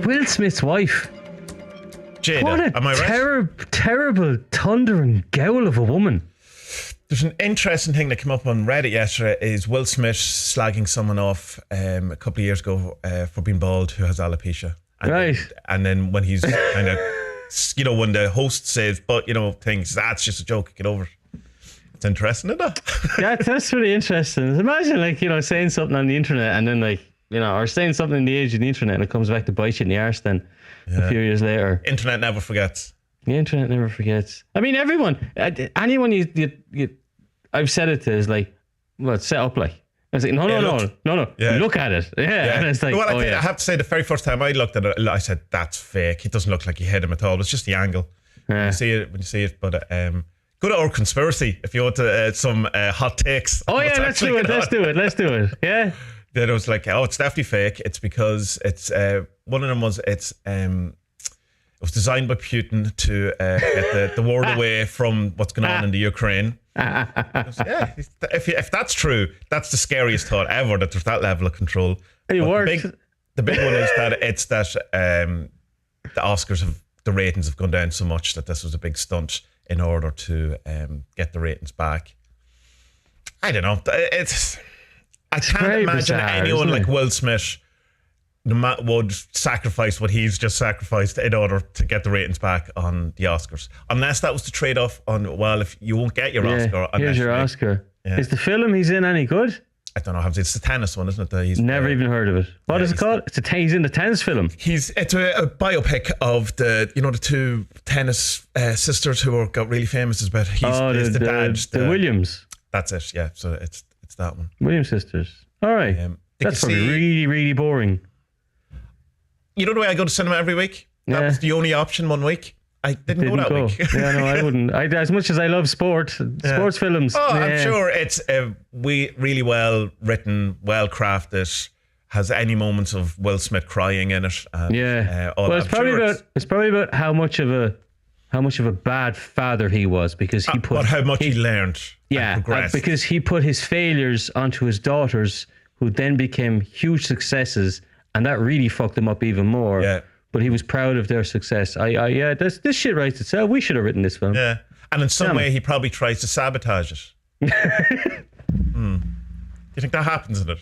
Will Smith's wife. Jada, What a am I right? terrible, thundering gowl of a woman. There's an interesting thing that came up on Reddit yesterday is Will Smith slagging someone off a couple of years ago for being bald who has alopecia. And then when he's kind of, when the host says, but, things, that's just a joke, get over it. It's interesting, isn't it? Yeah, that's really interesting. Imagine, saying something on the internet and then, or saying something in the age of the internet and it comes back to bite you in the arse then a few years later. Internet never forgets. The internet never forgets. I mean, anyone you I've said it to is set up like. I was like, no. Yeah. Look at it. Yeah. And it's like, I have to say, the very first time I looked at it, I said, that's fake. It doesn't look like he hit him at all. It's just the angle. Yeah. When you see it. But good old conspiracy, if you want some hot takes. Oh, yeah, let's do it. Yeah. Then it was like, it's definitely fake. It's because it's, one of them was, it was designed by Putin to get the world away from what's going on in the Ukraine. If that's true, that's the scariest thought ever, that there's that level of control. It worked. The big one is that the Oscars the ratings have gone down so much that this was a big stunt in order to get the ratings back. I don't know. I can't imagine bizarre, anyone like Will Smith would sacrifice what he's just sacrificed in order to get the ratings back on the Oscars, unless that was the trade-off on, if you won't get your Oscar. Here's your Oscar. Yeah. Is the film he's in any good? I don't know. It's the tennis one, isn't it? He's never even heard of it. What is it called? He's in the tennis film. It's a biopic of the two tennis sisters who got really famous. About the dad, the Williams. That's it. Yeah. So it's that one. Williams sisters. All right. That's probably really, really boring. You know the way I go to cinema every week? That was the only option one week. I didn't go that week. Yeah, no, I wouldn't. As much as I love sports films. Oh, I'm sure it's really well written, well crafted, has any moments of Will Smith crying in it. And, it's probably about how much of a bad father he was, because he put. But how much he learned. Yeah, because he put his failures onto his daughters, who then became huge successes. And that really fucked them up even more. Yeah. But he was proud of their success. This shit writes itself. We should have written this film. Yeah. And in some way, he probably tries to sabotage it. Do you think that happens in it?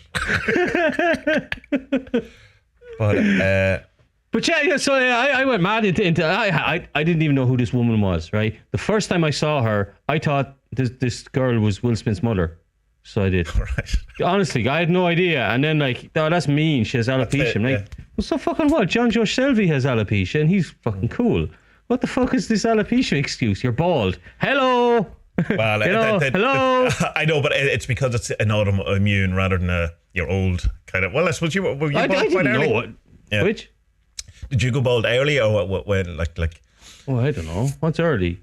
But yeah, so I went mad into I didn't even know who this woman was, right? The first time I saw her, I thought this girl was Will Smith's mother. So I did. Right. Honestly, I had no idea. And then that's mean. She has alopecia. I'm like, well, so fucking what? John Joe Shelby has alopecia and he's fucking cool. What the fuck is this alopecia excuse? You're bald. Hello. Well, hello. I know, but it's because it's an autoimmune rather than you're old kind of. Well, I suppose were you bald quite early? Know it. Yeah. Which? Did you go bald early or when like? Oh, I don't know. What's early?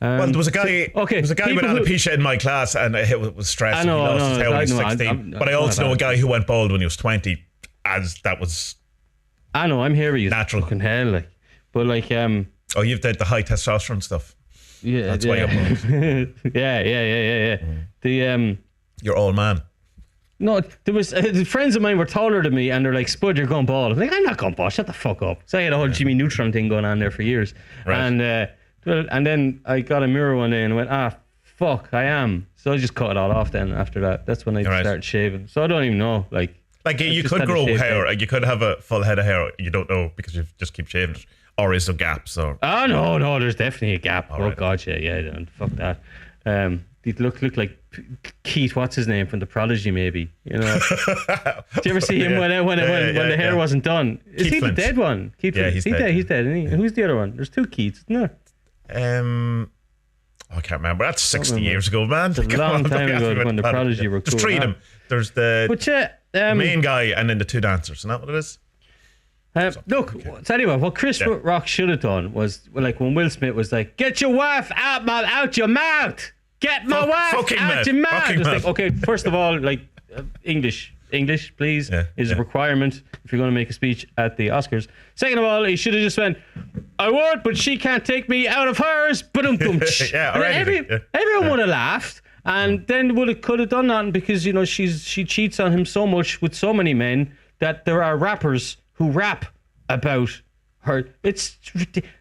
Well, there was a guy. There was a guy with alopecia in my class, and it was stressed. He lost his hair when he was 16. But I also know a guy who went bald when he was 20, as that was. I know. I'm here with you. Natural. Fucking hell, but Oh, you've did the high testosterone stuff. Yeah, that's why you're bald. Yeah. The You're old man. No, there was friends of mine were taller than me, and they're like, "Spud, you're going bald." I'm like, "I'm not going bald. Shut the fuck up." So I had a whole Jimmy Neutron thing going on there for years, right. And then I got a mirror one day and went, fuck, I am. So I just cut it all off then after that. That's when I started shaving. So I don't even know. Like you could grow hair. You could have a full head of hair. You don't know because you just keep shaving it. Or is there gaps? Or no, there's definitely a gap. All right. God, yeah, fuck that. It look like Keith, what's his name, from The Prodigy, maybe. You know. Did you ever see him when the hair wasn't done? Is he the dead one? Keith Flint. He's dead, isn't he? And who's the other one? There's two Keiths, isn't there? I can't remember. That's 60 years ago, man. It's a long time ago when The Prodigy were cool. There's three of them. There's the main guy and then the two dancers. Isn't that what it is? So anyway, what Chris Rock should have done was, when Will Smith was like, "Get your wife out your mouth. Get my wife out your mouth." It's like, okay, first of all, English, please, is a requirement if you're going to make a speech at the Oscars. Second of all, he should have just went, "I would, but she can't take me out of hers." But everyone would have laughed, and then could have done that, because she cheats on him so much with so many men that there are rappers who rap about her. It's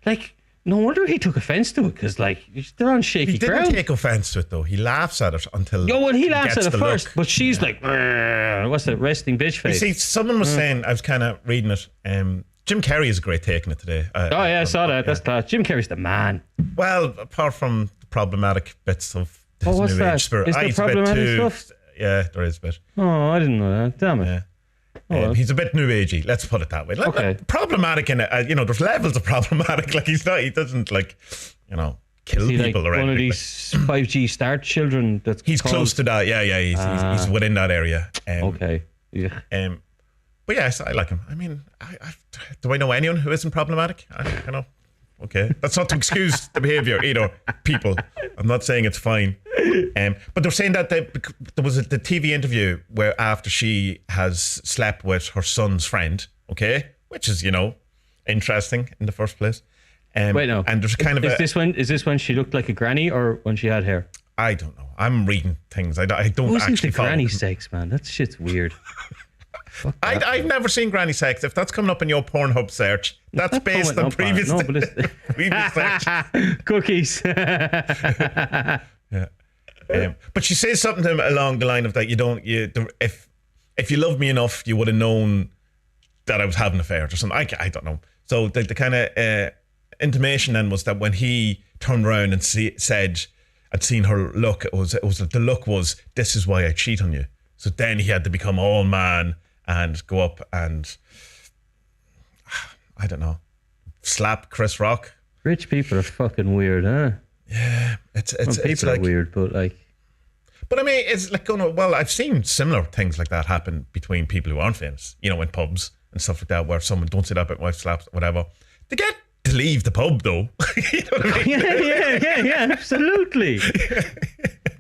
like, no wonder he took offense to it, because like they're on shaky ground. He didn't take offense to it though. He laughs at it until. He laughs at it first, but she's like, what's that, resting bitch face? You see, someone was saying, I was kind of reading it. Jim Carrey is a great take on it today. I saw that. That's class. Jim Carrey's the man. Well, apart from the problematic bits of his what's new that? age spirit, Is there problematic stuff? Yeah, there is a bit. Oh, I didn't know that. Damn it. Yeah. He's a bit new agey, let's put it that way. Okay. Problematic in it, there's levels of problematic. Like he doesn't like, kill people or anything. One of these 5G start children. He's close to that. Yeah. He's within that area. Okay. Yeah. But yes, I like him. I mean, do I know anyone who isn't problematic? Okay, that's not to excuse the behaviour, people. I'm not saying it's fine. But they're saying that there was the TV interview where after she has slept with her son's friend, okay, which is, interesting in the first place. Wait, no. And there's kind is this when she looked like a granny or when she had hair? I don't know. I'm reading things. I don't Who's actually into granny sex, man? That shit's weird. I've never seen granny sex. If that's coming up in your Pornhub search, that's based on previous search. Cookies. Yeah. But she says something to him along the line of that if you loved me enough, you would have known that I was having affairs or something. I don't know. So the kind of intimation then was that when he turned around and said I'd seen her look, it was the look was, this is why I cheat on you. So then he had to become all man and go up and, I don't know, slap Chris Rock. Rich people are fucking weird, huh? Yeah, people are weird, but like. But I mean, it's like I've seen similar things like that happen between people who aren't famous, in pubs and stuff like that, where someone, don't say that about wife slaps, whatever. They get to leave the pub though. You know what I mean? Yeah, absolutely.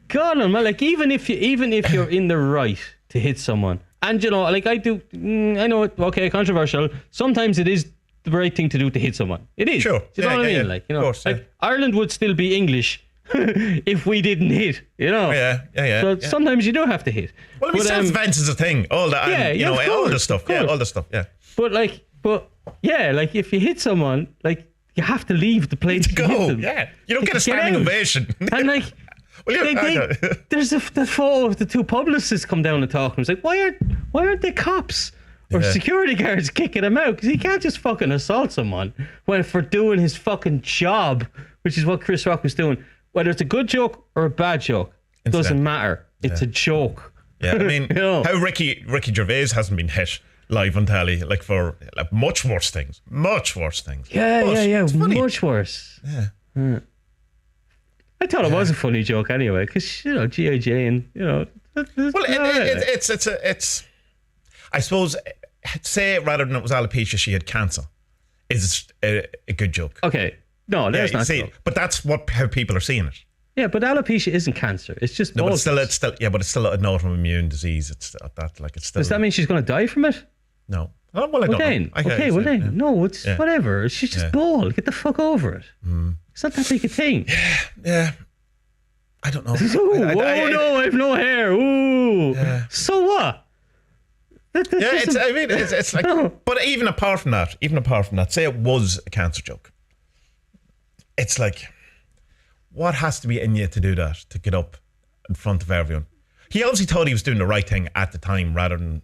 God, man, like even if you're in the right to hit someone, and like I do, I know it. Okay, controversial. Sometimes it is the right thing to do to hit someone. It is. Sure. Do you know what I mean? Yeah. Like, of course, like Ireland would still be English if we didn't hit. Yeah. So sometimes you do have to hit. Well, I mean, self-defense is a thing. All that. Yeah, all the stuff. Yeah, all the stuff. Yeah. But like if you hit someone, like you have to leave the place to go. Hit them. Yeah. You don't get a standing ovation. And like. There's the photo of the two publicists come down and talk, and it's like, why aren't they cops or security guards kicking him out? Because he can't just fucking assault someone for doing his fucking job, which is what Chris Rock was doing. Whether it's a good joke or a bad joke, doesn't matter. It's a joke. Yeah, I mean, how Ricky Gervais hasn't been hit live on telly, like for much worse things. Yeah, much worse. Yeah. I thought it was a funny joke anyway, because G.I. Jane, it's. I suppose, say rather than it was alopecia, she had cancer, is a good joke. Okay, no, there's not. But that's how people are seeing it. Yeah, but alopecia isn't cancer. It's just but it's still an autoimmune disease. It's that like it's still. Does that mean she's going to die from it? No. Oh, well, I don't know. No, it's whatever. She's just bald. Get the fuck over it. It's not that big a thing. Yeah. I don't know. No, I have no hair. Ooh. Yeah. So what? It's like, but even apart from that, say it was a cancer joke. It's like, what has to be in you to do that, to get up in front of everyone? He obviously thought he was doing the right thing at the time rather than,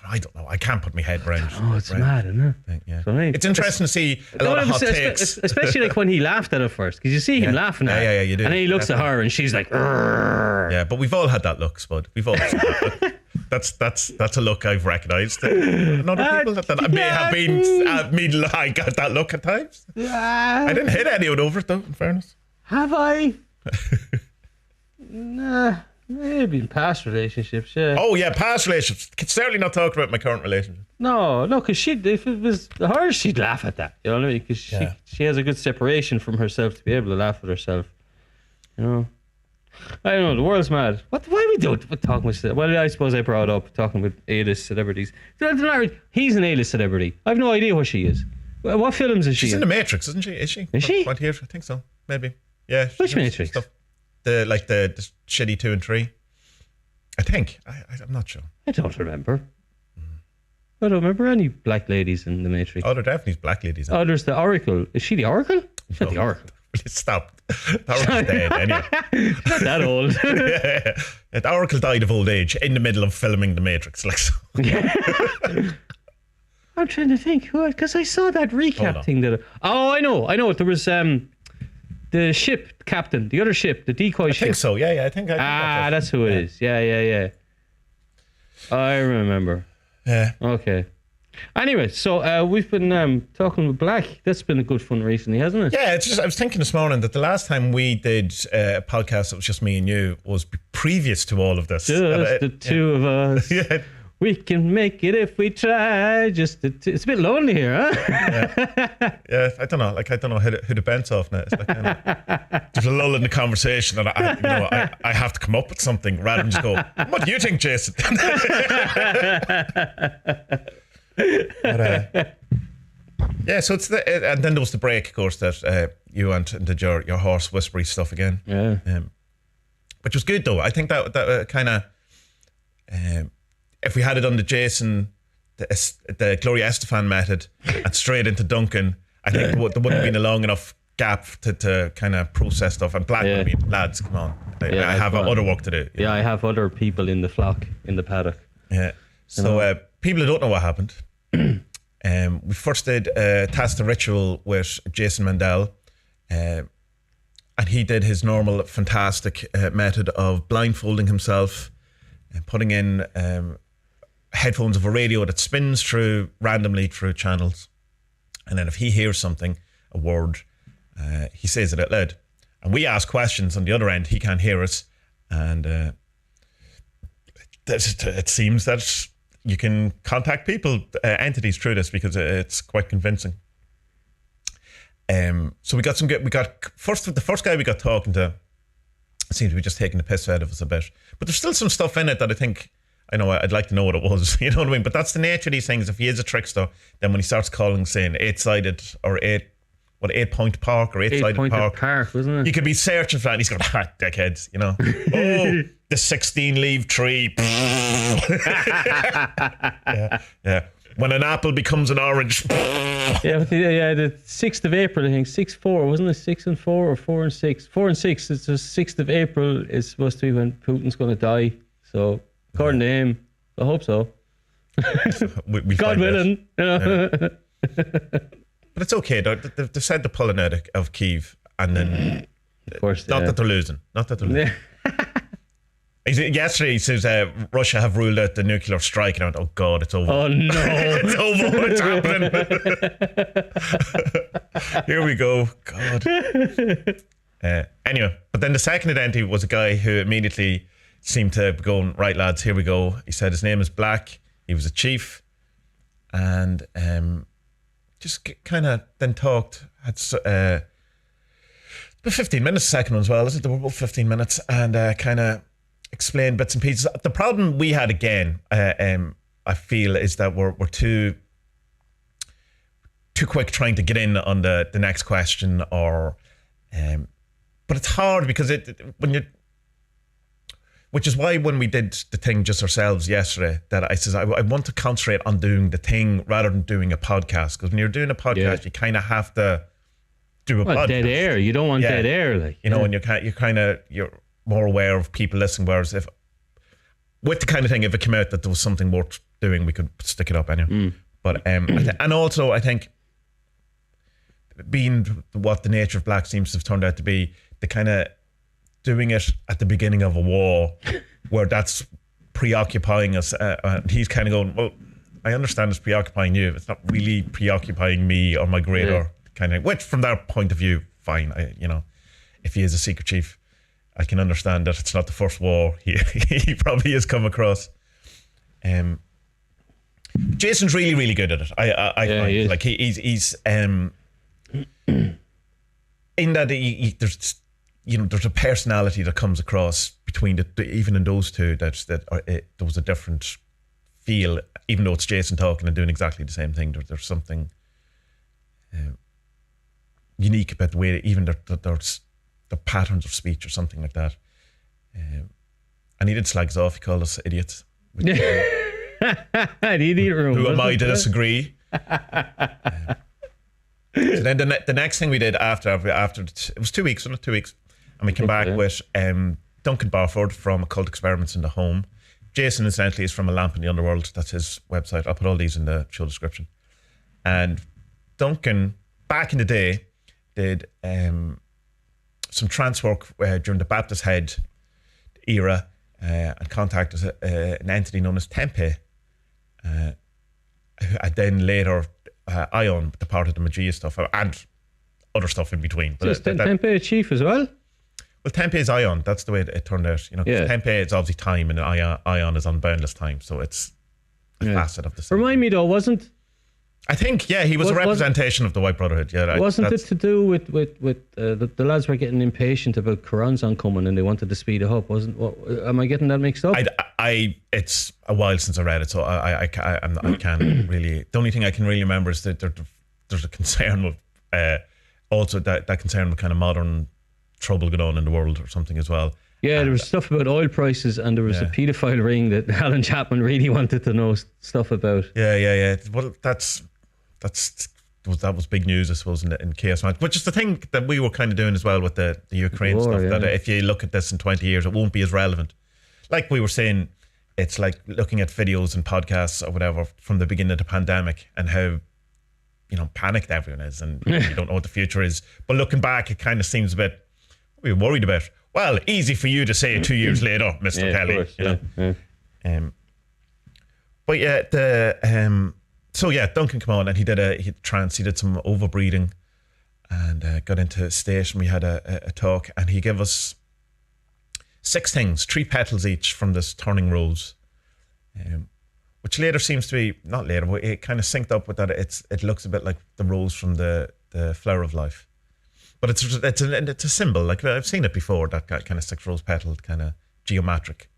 I don't know. I can't put my head around. Oh, it's mad, isn't it? Yeah. It's interesting to see a lot of hot takes. Especially like when he laughed at her first, because you see him laughing at her. Yeah, you do. And then he looks at her and she's like, "Urgh." Yeah, but we've all had that look, Spud. We've all had that look. That's a look I've recognised. And other people that may have been I got that look at times. I didn't hit anyone over it though, in fairness. Have I? Nah. Maybe in past relationships, yeah. Oh yeah, past relationships. Can certainly not talk about my current relationship. No, because if it was her, she'd laugh at that. You know what I mean? Because she has a good separation from herself to be able to laugh at herself. I don't know. The world's mad. Why are we talking with? Well, I suppose I brought up talking with A-list celebrities. He's an A-list celebrity. I have no idea what she is. What films is she? She's in The Matrix, isn't she? Is she? Is she? What year? I think so. Maybe. Yeah. Which Matrix? Stuff. The shitty 2 and 3. I think. I'm not sure. I don't remember. I don't remember any black ladies in the Matrix. Oh, there definitely is black ladies. Oh, there's the Oracle. Is she the Oracle? She's not the Oracle. Stop. The Oracle's dead anyway. Not that old. The Oracle died of old age in the middle of filming The Matrix. Like so. I'm trying to think. Because I saw that recap thing. I know. There was the ship captain, the other ship, the decoy ship. I think so. Yeah. I think that's who it is. Yeah. I remember. Yeah. Okay. Anyway, so we've been talking with Black. That's been a good fun recently, hasn't it? Yeah, I was thinking this morning that the last time we did a podcast that was just me and you was previous to all of this. Just the two of us. Yeah. We can make it if we try. It's a bit lonely here, huh? Yeah, I don't know who the bent's off now. It's like, there's a lull in the conversation, and I have to come up with something rather than just go, "What do you think, Jason?" Yeah, so it's and then there was the break, of course, that you went and did your horse whispery stuff again. Yeah, which was good though. I think that kind of. If we had it on the Jason, the Gloria Estefan method, and straight into Duncan, I think there wouldn't have been a long enough gap to kind of process stuff. And Black would have been, lads, come on. I have other work to do. Yeah, I have other people in the flock, in the paddock. Yeah. So people who don't know what happened, we first did TaSTA Ritual with Jason Mendel, and he did his normal fantastic method of blindfolding himself and putting in headphones of a radio that spins randomly through channels, and then if he hears something, a word, he says it out loud, and we ask questions on the other end. He can't hear us, and it seems that you can contact entities through this because it's quite convincing. So we got the first guy we got talking to seems to be just taking the piss out of us a bit, but there's still some stuff in it that I think I'd like to know what it was. You know what I mean? But that's the nature of these things. If he is a trickster, then when he starts calling, saying 8-sided or 8-point park or 8-sided park, wasn't it? You could be searching for that and he's going, dickheads, oh, the 16-leaf tree. Yeah. When an apple becomes an orange. The 6th of April, I think, 6-4, wasn't it? 6 and 4 or 4 and 6? 4 and 6, it's the 6th of April is supposed to be when Putin's going to die. So, according to him, I hope so. God willing, But it's okay, though. They've said they're pulling out of Kyiv, and then of course, not that they're losing. Yesterday he says Russia have ruled out the nuclear strike, and I went, oh God, it's over. Oh no. It's over, it's happening. Here we go. God. Anyway, but then the second identity was a guy who immediately seemed to be going, right lads, here we go. He said his name is Black, he was a chief, and just kind of then talked, had about 15 minutes, the second one as well, is it? They were both 15 minutes, and kind of explain bits and pieces. The problem we had again, I feel, is that we're too quick trying to get in on the next question, or but it's hard because which is why when we did the thing just ourselves yesterday, that I says I want to concentrate on doing the thing rather than doing a podcast, because when you're doing a podcast, you kind of have to do a podcast. Dead air. You don't want dead air, and you're more aware of people listening, whereas if with the kind of thing, if it came out that there was something worth doing, we could stick it up anyway. But and also I think, being what the nature of Black seems to have turned out to be, the kind of doing it at the beginning of a war where that's preoccupying us, and he's kind of going, well, I understand it's preoccupying you, it's not really preoccupying me or my greater kind of, which from that point of view, fine. If he is a secret chief, I can understand that it's not the first war he probably has come across. Jason's really, really good at it. I find. He like he's in that there's a personality that comes across between even in those two there was a different feel, even though it's Jason talking and doing exactly the same thing. There's something unique about the way even there's the patterns of speech or something like that. And he did slag us off. He called us idiots. The idiot room. Who am I to disagree? So then the next thing we did after it was 2 weeks, wasn't it? 2 weeks, and we came back with Duncan Barford from Occult Experiments in the Home. Jason, incidentally, is from A Lamp in the Underworld. That's his website. I'll put all these in the show description. And Duncan, back in the day, did some trance work during the Baptist Head era and contacted an entity known as Tempe. And then later, Ion, the part of the Magia stuff, and other stuff in between. But is Tempe a chief as well? Well, Tempe is Ion. That's the way it turned out. Tempe is obviously time, and Ion is on boundless time. So it's a facet of the same. Remind me though, I think, he was a representation of the White Brotherhood. Yeah, wasn't it to do with the lads were getting impatient about Coranzon coming and they wanted to speed it up? Am I getting that mixed up? It's a while since I read it, so I can't really. The only thing I can really remember is that there's a concern with also that concern with kind of modern trouble going on in the world or something as well. Yeah, there was stuff about oil prices, and there was a paedophile ring that Alan Chapman really wanted to know stuff about. Yeah. Well, that was big news, I suppose, in Chaos Magic, which is the thing that we were kind of doing as well with the Ukraine stuff. That if you look at this in 20 years, it won't be as relevant. Like we were saying, it's like looking at videos and podcasts or whatever from the beginning of the pandemic and how panicked everyone is, and you don't know what the future is. But looking back, it kind of seems a bit. We were worried about. Well, easy for you to say 2 years later, Mr. Kelly. Course, But Duncan came on and he did trance. He did some overbreeding and got into state, and we had a talk, and he gave us 6 things, 3 petals each from this turning rose, which later seems to be not later, but it kind of synced up with that. It looks a bit like the rose from the flower of life. But it's a symbol. Like I've seen it before. That kind of 6 rose petal, kind of geometric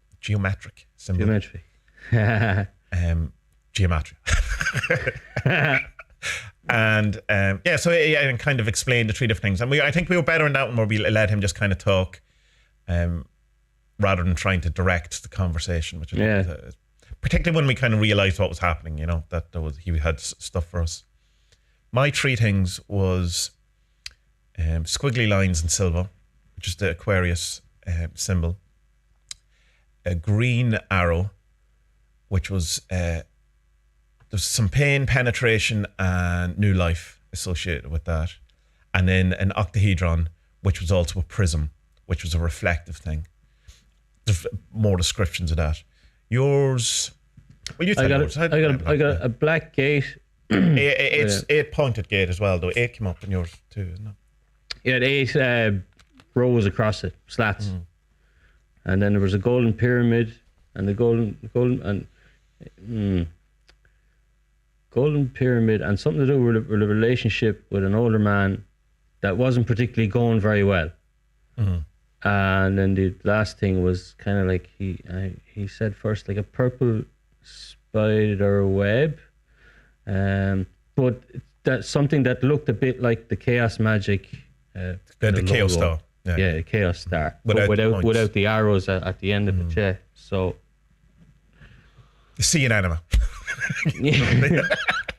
symbol. Geometry. And so he kind of explained the 3 different things. And I think we were better in that one where we let him just kind of talk, rather than trying to direct the conversation. Which particularly when we kind of realised what was happening. That he had stuff for us. My 3 things was. Squiggly lines in silver, which is the Aquarius symbol. A green arrow, which was there's some pain, penetration, and new life associated with that. And then an octahedron, which was also a prism, which was a reflective thing. There's more descriptions of that. Yours. Well, you tell yours. I got a black gate. It's 8-pointed gate as well, though. 8 came up in yours too, isn't it? Yeah, 8 rows across it, slats, and then there was a golden pyramid, and the golden pyramid, and something to do with a relationship with an older man that wasn't particularly going very well. And then the last thing was kind of like he said first, like a purple spider web, but that's something that looked a bit like the Chaos Magic. The Chaos Star. Yeah, the Chaos Star. Without the arrows at the end of it, yeah. So. See an anima.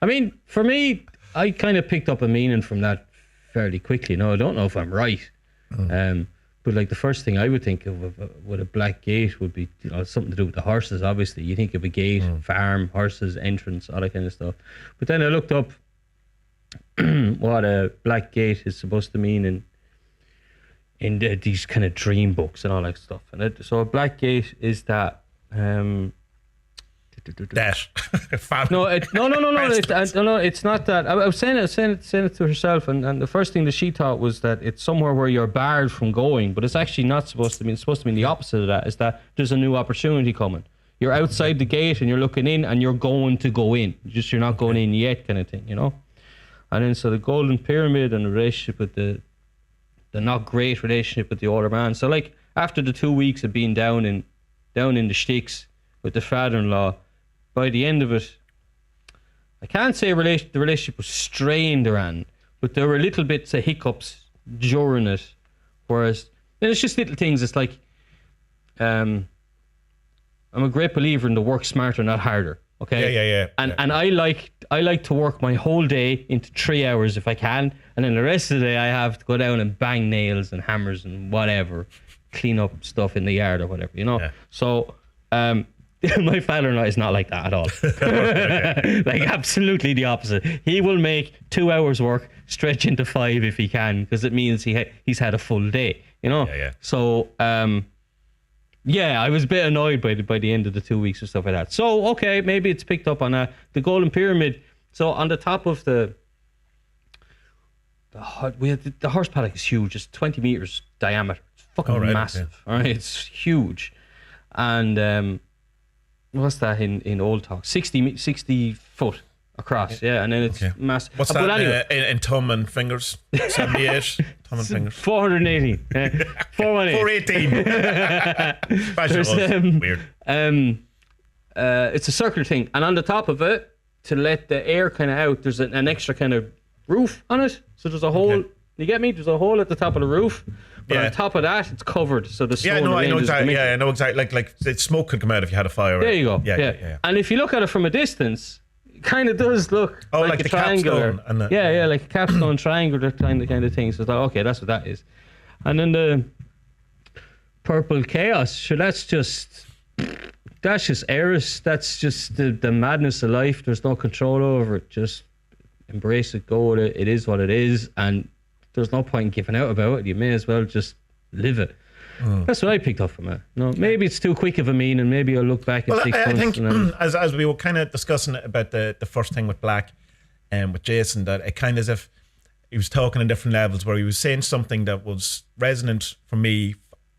I mean, for me, I kind of picked up a meaning from that fairly quickly. Now, I don't know if I'm right. But like the first thing I would think of with a black gate would be something to do with the horses, obviously. You think of a gate, farm, horses, entrance, all that kind of stuff. But then I looked up what a black gate is supposed to mean in these kind of dream books and all that stuff. And so a black gate is that. No, it's not that. I was saying it to herself, and the first thing that she thought was that it's somewhere where you're barred from going, but it's actually not supposed to mean. It's supposed to mean the opposite of that. Is that there's a new opportunity coming. You're outside the gate and you're looking in, and you're going to go in. Just you're not going in yet, kind of thing, And then so the golden pyramid and the relationship with the not great relationship with the older man. So like after the 2 weeks of being down in the sticks with the father-in-law, by the end of it, I can't say the relationship was strained around, but there were little bits of hiccups during it. Whereas then it's just little things. It's like I'm a great believer in the work smarter, not harder. Okay. Yeah. And I like to work my whole day into 3 hours if I can, and then the rest of the day I have to go down and bang nails and hammers and whatever, clean up stuff in the yard or whatever, you know. Yeah. So my father-in-law is not like that at all. Like absolutely the opposite. He will make 2 hours work stretch into 5 if he can, because it means he's had a full day, you know. Yeah. So yeah, I was a bit annoyed by the end of the 2 weeks or stuff like that. So okay, maybe it's picked up on the Golden Pyramid. So on the top of the horse paddock is huge. It's 20 meters diameter. It's fucking massive. Okay. All right, it's huge. And what's that in old talk? 60 foot across. Yeah, and then it's massive. What's that anyway, in thumb and fingers? 78 thumb and fingers. 480. 418. 418. Weird. It's a circular thing, and on the top of it, to let the air kind of out, there's an extra kind of roof on it. So there's a hole. Okay. You get me? There's a hole at the top of the roof. But on top of that, it's covered, so the snow. I know exactly. Yeah, I know exactly. Like the smoke could come out if you had a fire. There you go. Yeah. And if you look at it from a distance, it kind of does look like a triangular. Capstone like a capstone triangular kind of thing. So I thought, okay, that's what that is. And then the purple chaos. So that's just Eris. That's just the madness of life. There's no control over it. Just embrace it, go with it. It is what it is, and there's no point in giving out about it. You may as well just live it. That's what I picked up from it. No, maybe it's too quick of a meaning. Maybe I'll look back in 6 months. I think as we were kind of discussing about the first thing with Black and with Jason, that it kind of as if he was talking on different levels, where he was saying something that was resonant for me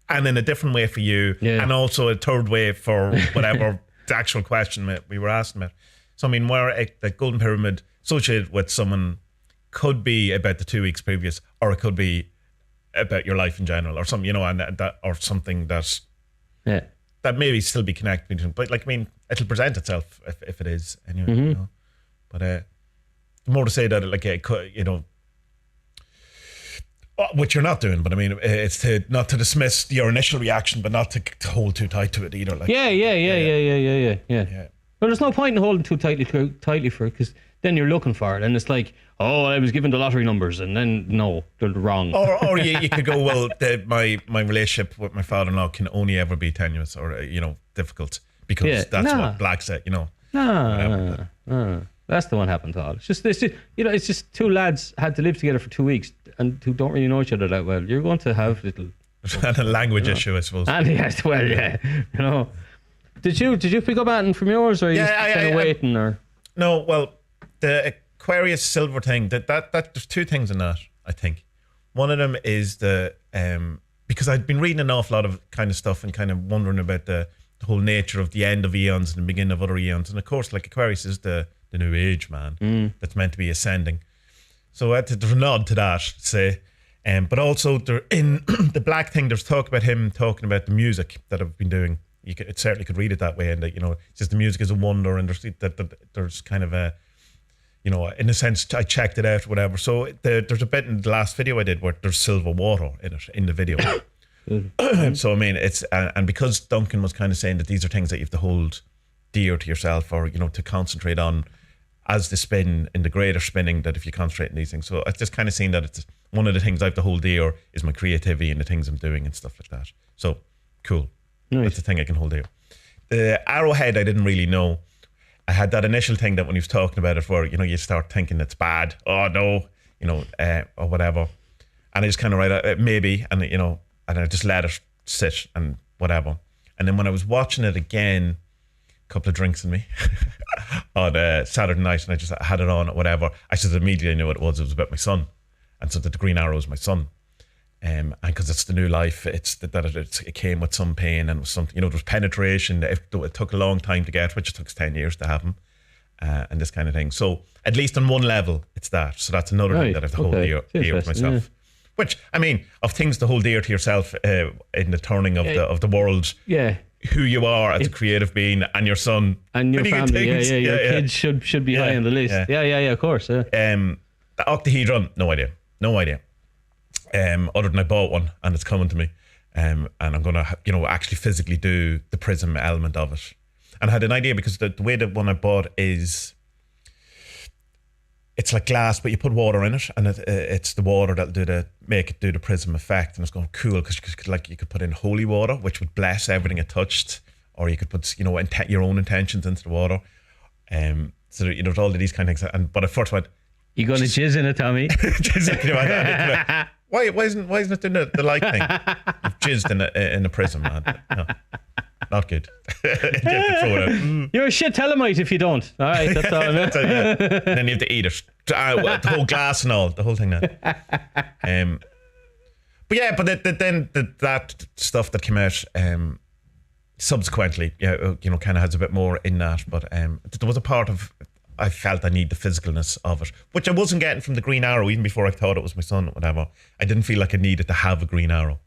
and in a different way for you, and also a third way for whatever the actual question we were asking about. So I mean, where the Golden Pyramid associated with someone could be about the 2 weeks previous, or it could be about your life in general, or something, you know, and that or something that maybe still be connected between. But like, I mean, it'll present itself if it is anyway. Mm-hmm. You know? But more to say that like it could, you know, which you're not doing. But I mean, it's not to dismiss your initial reaction, but not to hold too tight to it either. Like yeah. Well, there's no point in holding too tightly for it, because then you're looking for it, and it's like, oh, I was given the lottery numbers, and then no, they're wrong. Or you could go, well, my relationship with my father-in-law can only ever be tenuous, or you know, difficult, because that's what Black said, you know. No, that's the one happened to all. It's just this, you know, it's just two lads had to live together for 2 weeks and who don't really know each other that well. You're going to have little and a language issue, I suppose. And yes, well, you know. Did you pick up anything from yours, or are you kind of waiting, or? No, well, the Aquarius silver thing, that there's two things in that, I think. One of them is because I'd been reading an awful lot of kind of stuff and kind of wondering about the whole nature of the end of eons and the beginning of other eons. And of course, like Aquarius is the new age, man, that's meant to be ascending. So there's a nod to that, say. But also there in the Black thing, there's talk about him talking about the music that I've been doing. It certainly could read it that way, and that, you know, it's just the music is a wonder, and there's kind of a, you know, in a sense, I checked it out, whatever. So there's a bit in the last video I did where there's silver water in it, in the video. So I mean, it's and because Duncan was kind of saying that these are things that you have to hold dear to yourself, or you know, to concentrate on as the spin in the greater spinning, that if you concentrate on these things. So I've just kind of seen that it's one of the things I have to hold dear is my creativity and the things I'm doing and stuff like that. So cool. Nice. That's the thing I can hold dear. The arrowhead, I didn't really know. I had that initial thing that when he was talking about it, where, you know, you start thinking it's bad. Oh no, you know, or whatever. And I just kind of write out maybe, and you know, and I just let it sit and whatever. And then when I was watching it again, a couple of drinks in me on Saturday night, and I just had it on or whatever, I just immediately knew what it was. It was about my son, and so that the green arrow is my son. And because it's the new life, it came with some pain, and it was something, you know, there was penetration. It took a long time to get, which it took 10 years to have him, and this kind of thing. So at least on one level, it's that. So that's another thing that I have to hold dear to myself. Yeah. Which, I mean, of things to hold dear to yourself in the turning of the world. Yeah. Who you are as a creative being, and your son and your family. Your kids should be high on the list. Yeah, of course. Yeah. The octahedron, no idea. Other than I bought one and it's coming to me, and I'm gonna, you know, actually physically do the prism element of it. And I had an idea because the way the one I bought is, it's like glass, but you put water in it, and it's the water that'll make it do the prism effect, and it's going cool because you could put in holy water, which would bless everything it touched, or you could put your own intentions into the water. So there's all of these kind of things. But I first went, you gonna jizz in it, Tommy? Why isn't it doing the light thing? You've jizzed in a prism, man. No. Not good. You're a shit telemite if you don't. All right, that's all. Then you have to eat it. The whole glass and all, the whole thing. But then that stuff that came out subsequently, kind of has a bit more in that. But there was a part of, I felt I need the physicalness of it, which I wasn't getting from the Green Arrow, even before I thought it was my son or whatever. I didn't feel like I needed to have a Green Arrow.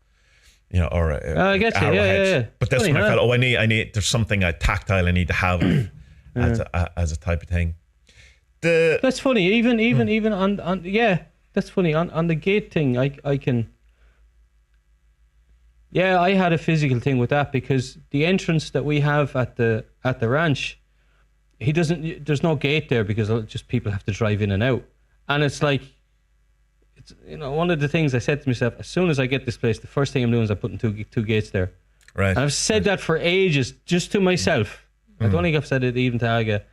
Or I get you, yeah. But this one I felt, I need. There's something tactile I need to have as a type of thing. That's funny. Even on that's funny on the gate thing. I can. Yeah, I had a physical thing with that because the entrance that we have at the ranch, there's no gate there because just people have to drive in and out, and it's like. One of the things I said to myself, as soon as I get this place, the first thing I'm doing is I'm putting two gates there. Right. And I've said that for ages, just to myself. I don't think I've said it even to Aga.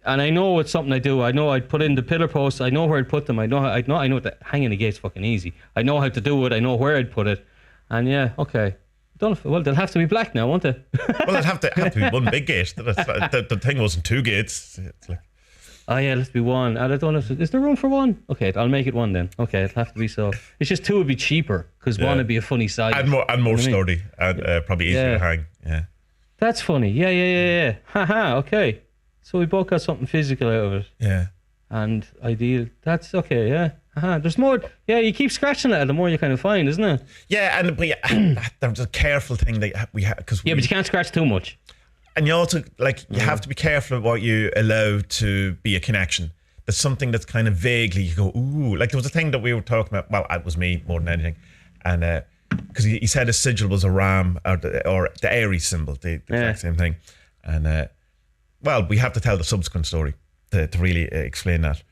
And I know it's something I do. I know I'd put in the pillar posts. I know where I'd put them. I know that hanging the gate's fucking easy. I know how to do it. I know where I'd put it. And yeah, okay. They'll have to be black now, won't they? Well, it'd have to be one big gate. The thing wasn't two gates. It's like. Oh yeah, let's be one. I don't know. Is there room for one? Okay, I'll make it one then. Okay, it'll have to be so. It's just two would be cheaper because one would be a funny size and more sturdy and probably easier to hang. Yeah, that's funny. Yeah. Haha. Okay, so we both got something physical out of it. Yeah, and ideal. That's okay. Yeah. There's more. Yeah, you keep scratching it, the more you kind of find, isn't it? Yeah, there's a careful thing that we have because but you can't scratch too much. And you also, you have to be careful of what you allow to be a connection. There's something that's kind of vaguely, you go, ooh. Like there was a thing that we were talking about, well, it was me more than anything. And because he said a sigil was a ram or the Aries symbol, the exact same thing. And we have to tell the subsequent story to really explain that.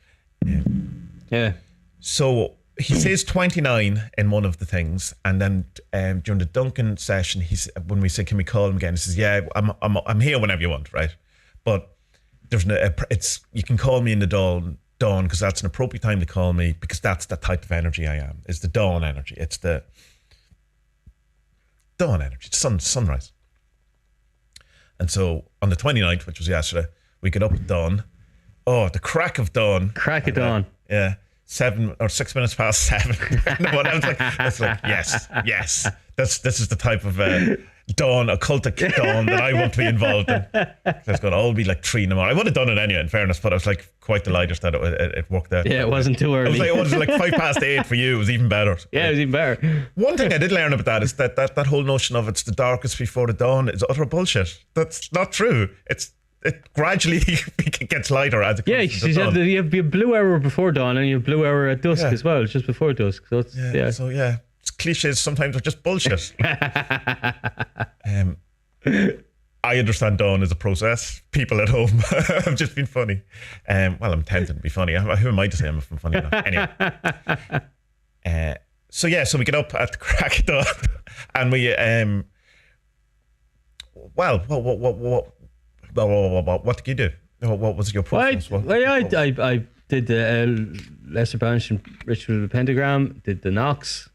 Yeah. So he says 29 in one of the things, and then during the Duncan session, when we said, "Can we call him again?" He says, "Yeah, I'm here whenever you want, right?" But there's you can call me in the dawn because that's an appropriate time to call me because that's the type of energy I am. It's the dawn energy. It's the dawn energy. It's sunrise. And so on the 29th, which was yesterday, we get up at dawn. Oh, the crack of dawn. Crack of dawn. Yeah. 7 or 6 minutes past 7. It's like yes. This is the type of dawn, occultic dawn that I want to be involved in. It's going to all be like 3 in the morning. I would have done it anyway, in fairness, but I was like quite delighted that it worked out. Yeah, it wasn't too early. It was like 5 past 8 for you. It was even better. Yeah, it was even better. One thing I did learn about that is that whole notion of it's the darkest before the dawn is utter bullshit. That's not true. It gradually gets lighter as it comes to the dawn. You have blue hour before dawn and you have blue hour at dusk as well, just before dusk. So it's cliches sometimes are just bullshit. I understand dawn is a process. People at home have just been funny. I'm tempted to be funny. Who am I to say I'm funny enough? Anyway. So we get up at the crack of dawn and we what did you do? What was your process? I did the Lesser Banishing Ritual of the Pentagram, did the Nox,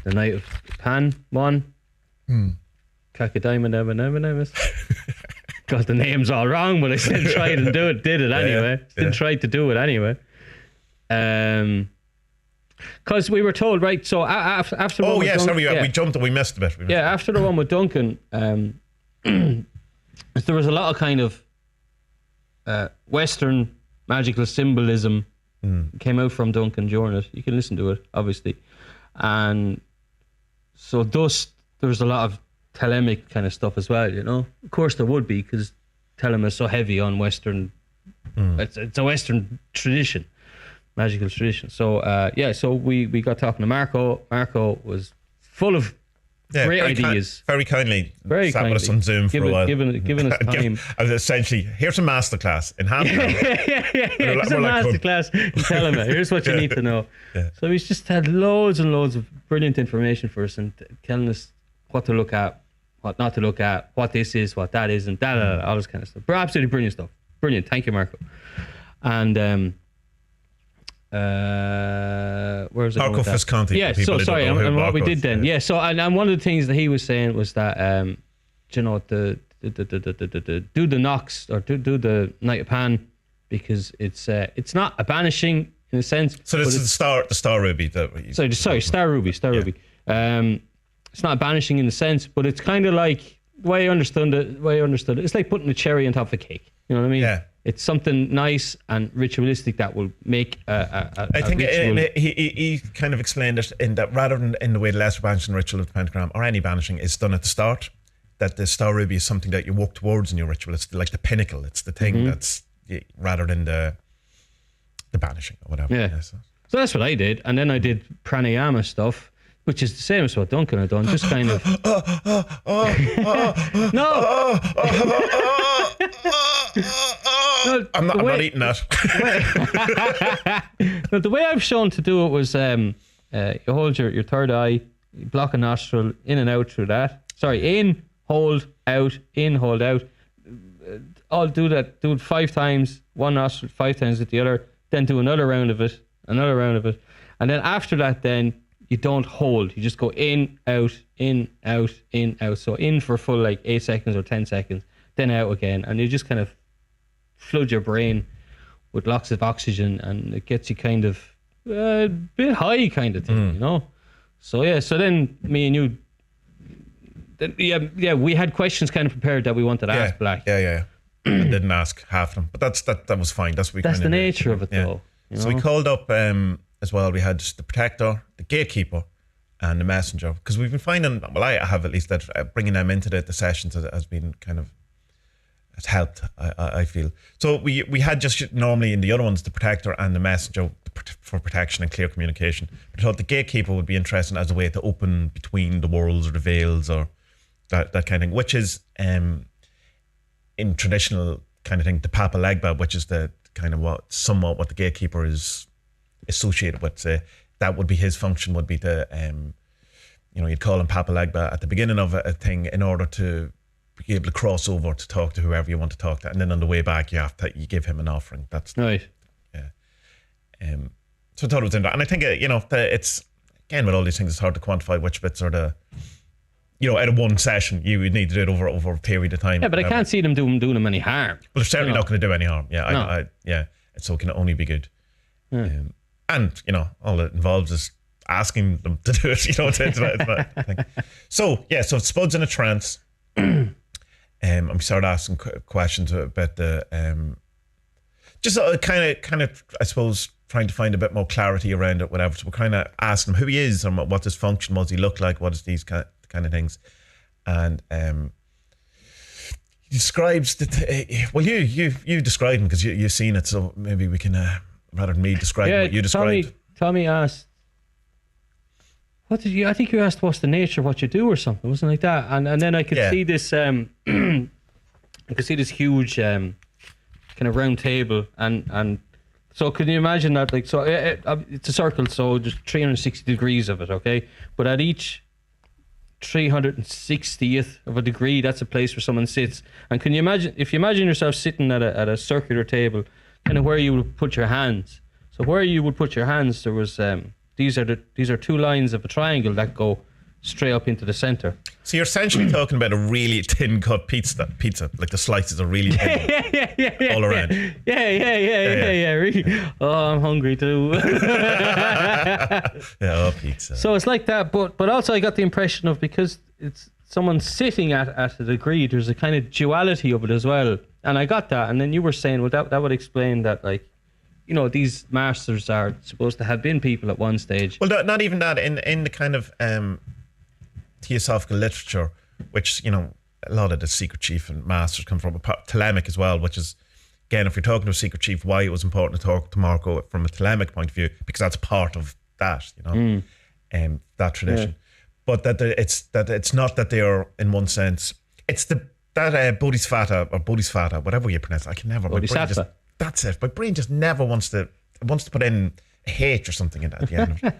the Night of Pan one, Kakadiamond. Got the names all wrong, but I still tried and did it anyway. Still tried to do it anyway. Because we were told, right, so after we jumped and we missed a bit. After the one with Duncan, there was a lot of kind of Western magical symbolism came out from Duncan during it. You can listen to it, obviously. And so thus, there was a lot of Thelemic kind of stuff as well, Of course there would be, because Thelem is so heavy on Western. It's a Western tradition, magical tradition. So, so we got talking to Marco. Marco was full of great ideas. Very kindly sat with us on Zoom for a while. Giving us time. I was essentially, here's a masterclass in half an hour. Here's a masterclass in telling it. Here's what you need to know. Yeah. So he's just had loads and loads of brilliant information for us and telling us what to look at, what not to look at, what this is, what that is, and all this kind of stuff. But absolutely brilliant stuff. Brilliant. Thank you, Marco. And where was it? Marco Visconti. Yeah, so sorry, and what we did then. Yeah, so and one of the things that he was saying was that do the Nox or do the Knight of Pan, because it's not a banishing in a sense. So this is the star ruby Star ruby. It's not a banishing in the sense, but it's kind of like the way I understood it. It's like putting a cherry on top of a cake. You know what I mean? Yeah. It's something nice and ritualistic that will make I think he kind of explained it in that rather than in the way the lesser banishing ritual of the pentagram or any banishing is done at the start, that the star ruby is something that you walk towards in your ritual. It's like the pinnacle. It's the thing that's rather than the banishing or whatever. Yeah. So that's what I did, and then I did pranayama stuff, which is the same as what Duncan had done, just kind of. No. I'm not eating that. No, the way I've shown to do it was you hold your third eye, you block a nostril, in and out through that. Sorry, in, hold, out, in, hold, out. I'll do that. Do it 5 times, one nostril, 5 times with the other. Then do another round of it, and then after that, then you don't hold. You just go in, out, in, out, in, out. So in for full 8 seconds or 10 seconds, then out again, and you just kind of flood your brain with lots of oxygen, and it gets you kind of a bit high kind of thing, you know. So yeah, so then me and you, we had questions kind of prepared that we wanted to ask Black. I didn't ask half of them, but that was fine. That's the nature of it, though. You know? So we called up as well. We had the protector, the gatekeeper, and the messenger, because we've been finding. Well, I have at least that bringing them into the sessions has been kind of. Has helped, I feel. So we had just normally in the other ones the protector and the messenger for protection and clear communication. But I thought the gatekeeper would be interesting as a way to open between the worlds or the veils or that kind of thing, which is in traditional kind of thing the Papa Legba, which is the kind of somewhat what the gatekeeper is associated with. That would be his function, would be to you'd call him Papa Legba at the beginning of a thing in order to be able to cross over to talk to whoever you want to talk to, and then on the way back you give him an offering. That's right. Yeah. So I thought it was interesting, and I think it's again with all these things, it's hard to quantify which bits are the out of one session you would need to do it over a period of time. Yeah, but I can't see them doing them any harm. Well, they're certainly not going to do any harm. Yeah, no. So it can only be good. Yeah. And all it involves is asking them to do it. It's not a thing. So Spud's in a trance. And we started asking questions about the just kind of I suppose trying to find a bit more clarity around it, whatever. So we're kind of asking him who he is and what his function was, he looked like, what is these kind of things, and he describes well you described him because you've seen it, so maybe we can rather than me describe what you described. Tommy asked, what did you? I think you asked what's the nature of what you do or something, wasn't it like that? And then I could see this. I could see this huge kind of round table, and so can you imagine that? Like, so it's a circle, so there's 360 degrees of it, okay? But at each 360th of a degree, that's a place where someone sits. And can you imagine, if you imagine yourself sitting at a circular table, kind of where you would put your hands. So where you would put your hands, there was these are 2 lines of a triangle that go straight up into the center. So you're essentially talking about a really thin cut pizza, like the slices are really thin all around. Yeah, really. Oh, I'm hungry too. Pizza. So it's like that, but also I got the impression of, because it's someone sitting at a degree, there's a kind of duality of it as well. And I got that, and then you were saying, well, that would explain that, like, these masters are supposed to have been people at one stage. Well, not even that. In the kind of theosophical literature, which, a lot of the secret chief and masters come from, Thelemic as well, which is, again, if you're talking to a secret chief, why it was important to talk to Marco from a Thelemic point of view, because that's part of that, that tradition. Yeah. but that it's not that they are in one sense. It's that Bodhisattva, whatever you pronounce it. I can never. Bodhisattva. That's it. My brain just never wants to put in a H or something in at the end of it.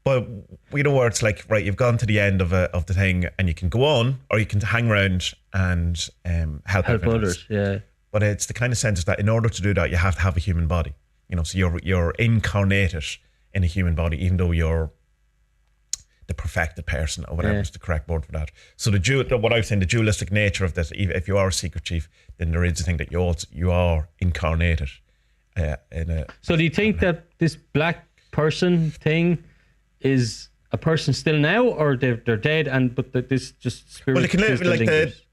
But we know where it's like, right, you've gone to the end of the thing and you can go on, or you can hang around and help others. Yeah. But it's the kind of sense that in order to do that, you have to have a human body. So you're incarnated in a human body, even though you're the perfected person or whatever is the correct word for that. So what I was saying, the dualistic nature of this, if you are a secret chief, then there is the thing that you are incarnated in a. So do you think that this black person thing is a person still now, or they're dead, but this just spirit? Well, they can live like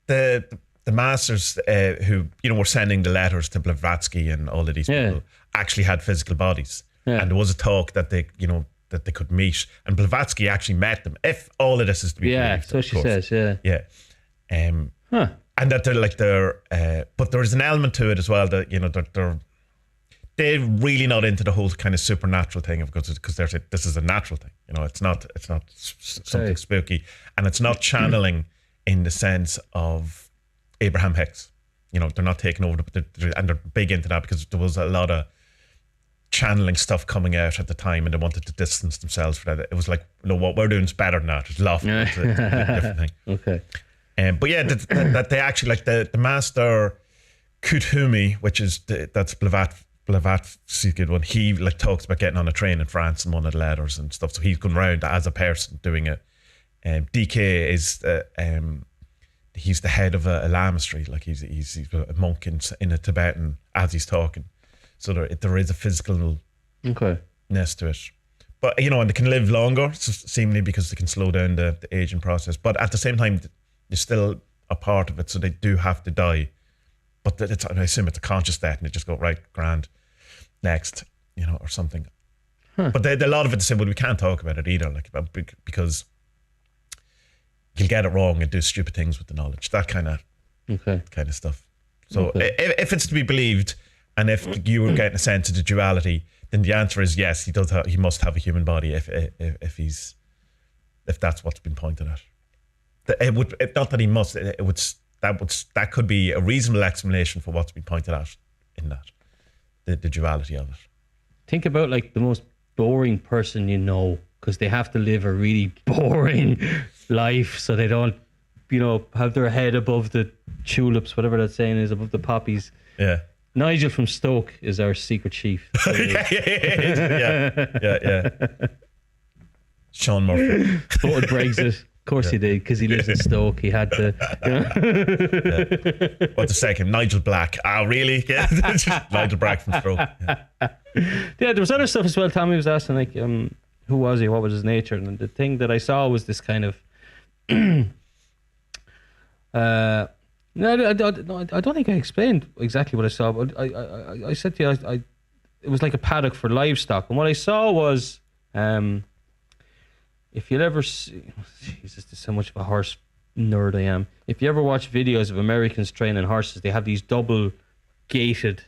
the masters who were sending the letters to Blavatsky and all of these people actually had physical bodies, and there was a talk that they that they could meet, and Blavatsky actually met them. If all of this is to be believed, so she says, and that but there is an element to it as well that they're really not into the whole kind of supernatural thing, because this is a natural thing. It's not something spooky, and it's not channeling in the sense of Abraham Hicks. They're not taking over, and they're big into that because there was a lot of channeling stuff coming out at the time, and they wanted to distance themselves from that. It was like, no, what we're doing is better than that. It's lawful. It's a different thing. Okay. But yeah, that they actually like the master Kuthumi, which is that's Blavatsky one. He like talks about getting on a train in France in one of the letters and stuff. So he's going around as a person doing it. DK is he's the head of a lamastery. Like he's a monk in a Tibetan as he's talking. So there is a physicalness to it. But, and they can live longer, seemingly because they can slow down the aging process. But at the same time, they're still a part of it, so they do have to die. But I assume it's a conscious death, and they just go, right, grand, next, or something. But a lot of it, they say, well, we can't talk about it either, because you'll get it wrong and do stupid things with the knowledge. That kind of stuff. So if it's to be believed, and if you were getting a sense of the duality, then the answer is yes. He must have a human body if that's what's been pointed at. Not that he must. That could be a reasonable explanation for what's been pointed out in that the duality of it. Think about like the most boring person because they have to live a really boring life, so they don't have their head above the tulips, whatever that saying is, above the poppies. Yeah. Nigel from Stoke is our secret chief. Yeah. Sean Murphy. Voted Brexit. Of course he did, because he lives in Stoke. He had to. What's the second? Nigel Black. Oh, really? Yeah. Nigel Black from Stoke. Yeah, there was other stuff as well. Tommy was asking, like, who was he? What was his nature? And the thing that I saw was this kind of. No, I don't think I explained exactly what I saw, but I said to you, it was like a paddock for livestock, and what I saw was, if you'll ever see, Jesus, there's so much of a horse nerd I am. If you ever watch videos of Americans training horses, they have these double gated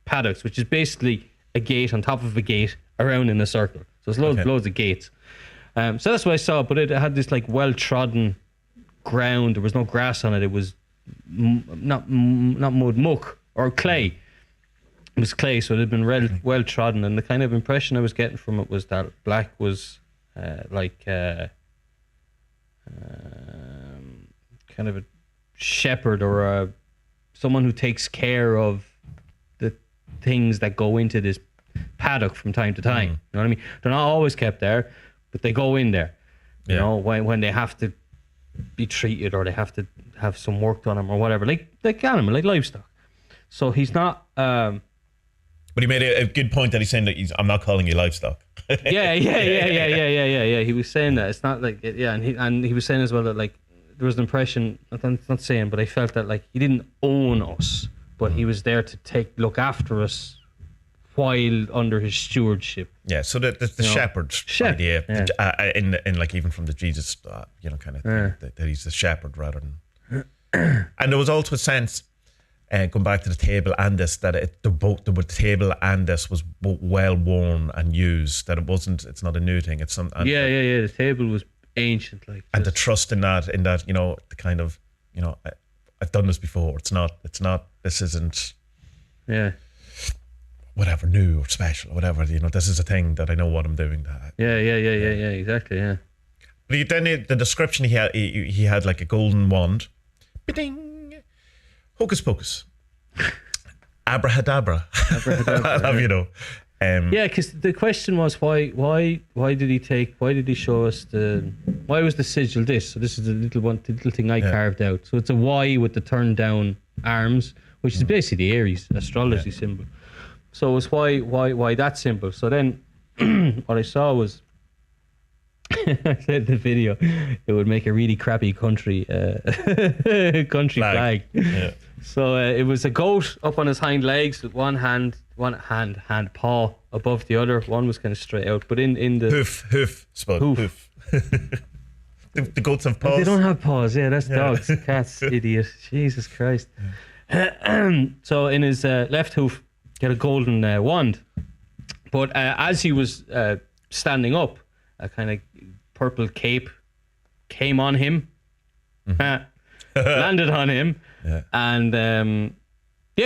paddocks, which is basically a gate on top of a gate around in a circle. So it's loads of gates. So that's what I saw, but it had this like well-trodden ground. There was no grass on it. It was not mud, muck or clay. It was clay, so it had been well trodden, and the kind of impression I was getting from it was that black was kind of a shepherd or someone who takes care of the things that go into this paddock from time to time. You know what I mean? They're not always kept there, but they go in there. You know, when they have to be treated or they have to have some work done on them or whatever, like animal, like livestock. So he's not. But he made a good point that he's saying that I'm not calling you livestock. Yeah. He was saying that it's not like and he was saying as well that like there was an impression. I'm not saying, but I felt that like he didn't own us, but he was there to look after us while under his stewardship. Yeah, so the shepherd idea, in like even from the Jesus, kind of thing, that he's the shepherd rather than. And there was also a sense, going back to the table and this, that the table and this was well worn and used. That it's not a new thing. It's some. The table was ancient, like, and the trust in that, you know, the kind of, you know, I've done this before. It's not. This isn't. Yeah. Whatever new or special or whatever, you know, this is a thing that I know what I'm doing. Yeah, exactly, yeah. But then the description he had like a golden wand, ding, hocus pocus, abrahadabra. I love, you know. Yeah, because the question was why did he show us why was the sigil this? So this is the little thing I carved out. So it's a Y with the turned down arms, which is basically the Aries astrology symbol. So it was why that symbol. So then what I saw was I said the video it would make a really crappy country flag. Yeah. So it was a goat up on his hind legs with one hand paw above the other. One was kind of straight out, but in the hoof, Spud, hoof. The goats have paws. They don't have paws. Yeah, that's dogs, cats, idiot. Jesus Christ. Yeah. So in his left hoof, he had a golden wand, but as he was standing up, a kind of purple cape came on him, landed on him, and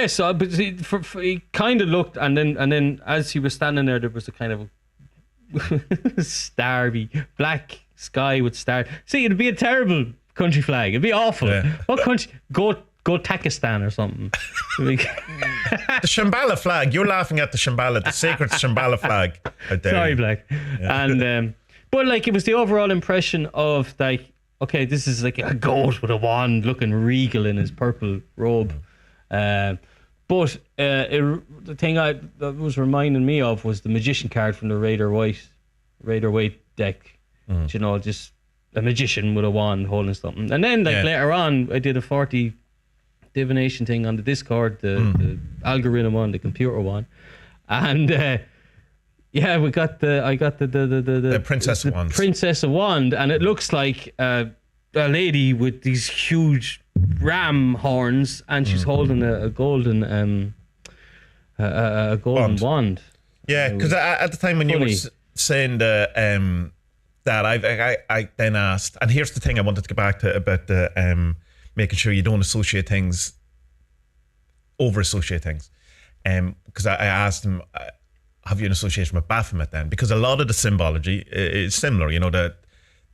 so but he kind of looked, and then as he was standing there was a kind of starry black sky with stars. See, it'd be a terrible country flag. It'd be awful. Yeah. What country? Go Takistan or something. The Shambhala flag. You're laughing at the Shambhala, the sacred Shambhala flag. Sorry, Black. Yeah. And but like it was the overall impression of like, okay, this is like a goat with a wand, looking regal in his purple robe. But the thing that was reminding me of was the magician card from the Raider White deck. You know, just a magician with a wand holding something. And then later on, I did a 40 divination thing on the Discord, the algorithm one, the computer one, and I got the Princess of Wand, and it looks like a lady with these huge ram horns, and she's holding a golden wand. Yeah, because at the time when you were saying that I then asked, and here's the thing I wanted to get back to about the making sure you don't associate things, over-associate things. Because I asked him, have you an association with Baphomet then? Because a lot of the symbology is similar, you know, the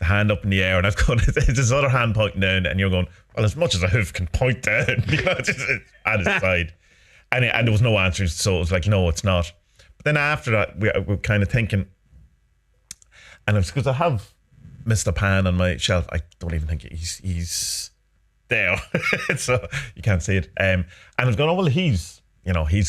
hand up in the air, and I've got this other hand pointing down, and you're going, well, as much as a hoof can point down, you know, just at his side. And there was no answer, so it was like, no, it's not. But then after that, we were kind of thinking, and it's because I have Mr. Pan on my shelf. I don't even think he's there, so you can't see it. And I was going, oh well, he's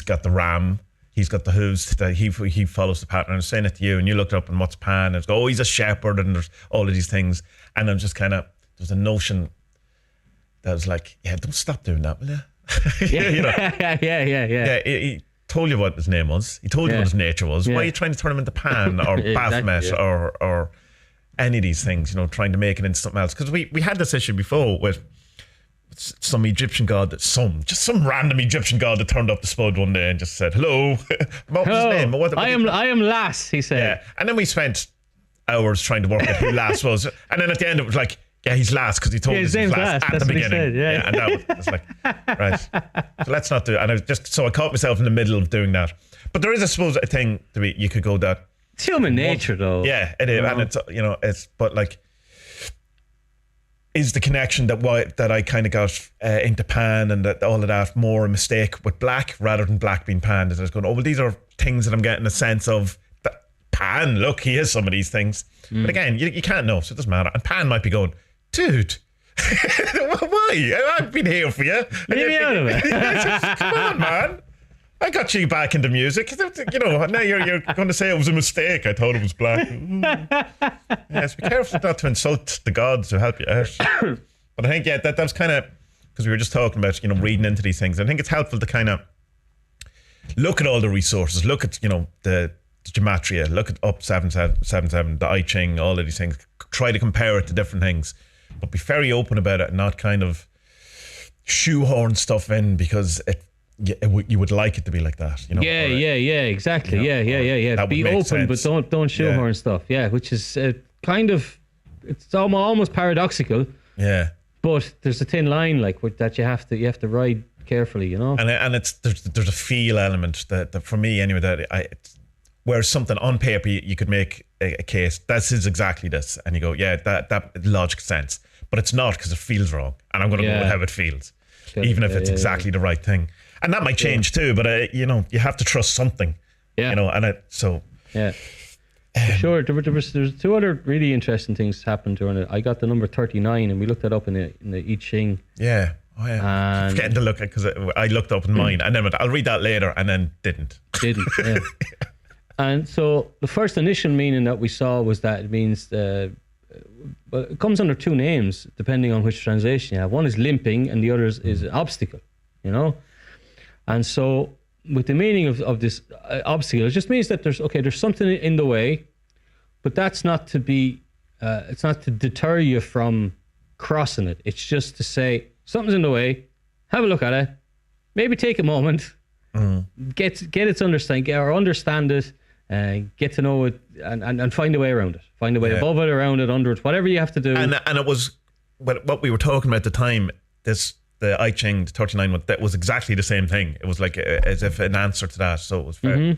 got the ram, he's got the hooves. He follows the pattern. I was saying it to you, and you looked up and what's Pan? And I was going, oh, he's a shepherd, and there's all of these things. And I'm just kind of, there's a notion that was like, yeah, don't stop doing that, will you? You know? Yeah. He told you what his name was. He told you what his nature was. Why are you trying to turn him into Pan or Baphomet or any of these things? You know, trying to make it into something else. Because we had this issue before with some Egyptian god, some random Egyptian god that turned up the Spud one day and just said, hello. What was his name? I am Lass, he said. Yeah. And then we spent hours trying to work out who Lass was. And then at the end it was like, yeah, he's Lass because he told us he's Lass at the beginning. Yeah, and that was like, right. So let's not do it. And I caught myself in the middle of doing that. But there is, I suppose, a thing you could go that. It's human nature, though. Yeah, it is. And it's, you know, but like, is the connection that I kind of got into Pan and that all of that more a mistake with Black rather than Black being Pan? That I was going, oh well, these are things that I'm getting a sense of. That Pan, look, he is some of these things. But again, you can't know, so it doesn't matter. And Pan might be going, dude, why? I've been here for you. Leave me out of it. Come on, man. I got you back into music. You know, now you're going to say it was a mistake. I thought it was Black. Yes, be careful not to insult the gods who help you out. But I think, that was kind of, because we were just talking about, you know, reading into these things. I think it's helpful to kind of look at all the resources, look at, you know, the gematria, look at up 777, the I Ching, all of these things. Try to compare it to different things, but be very open about it and not kind of shoehorn stuff in because you would like it to be like that, you know. Exactly. You know, yeah. Be open, but don't shoehorn stuff. Yeah, which is kind of it's almost paradoxical. Yeah. But there's a thin line that you have to ride carefully, you know. And it's there's a feel element that for me anyway whereas something on paper you could make a case this is exactly this, and you go that logic sense, but it's not because it feels wrong, and I'm going to go with how it feels, even if it's exactly the right thing, and that might change too. But you have to trust something, and so. For sure, there's two other really interesting things happened during it. I got the number 39, and we looked that up in the I Ching. Yeah. Oh yeah. I'm forgetting to look at because I looked up in mine, and then I'll read that later, and then didn't. Yeah. And so the first initial meaning that we saw was that it means, well, it comes under two names depending on which translation you have. One is limping, and the other is obstacle. You know, and so. With the meaning of this obstacle, it just means that there's something in the way, but that's not to be, it's not to deter you from crossing it. It's just to say something's in the way, have a look at it, maybe take a moment, get its understanding, or understand it, get to know it, and find a way around it. Find a way above it, around it, under it, whatever you have to do. And it was what we were talking about at the time. The I Ching, the 39 one, that was exactly the same thing. It was like as if an answer to that. So it was fair.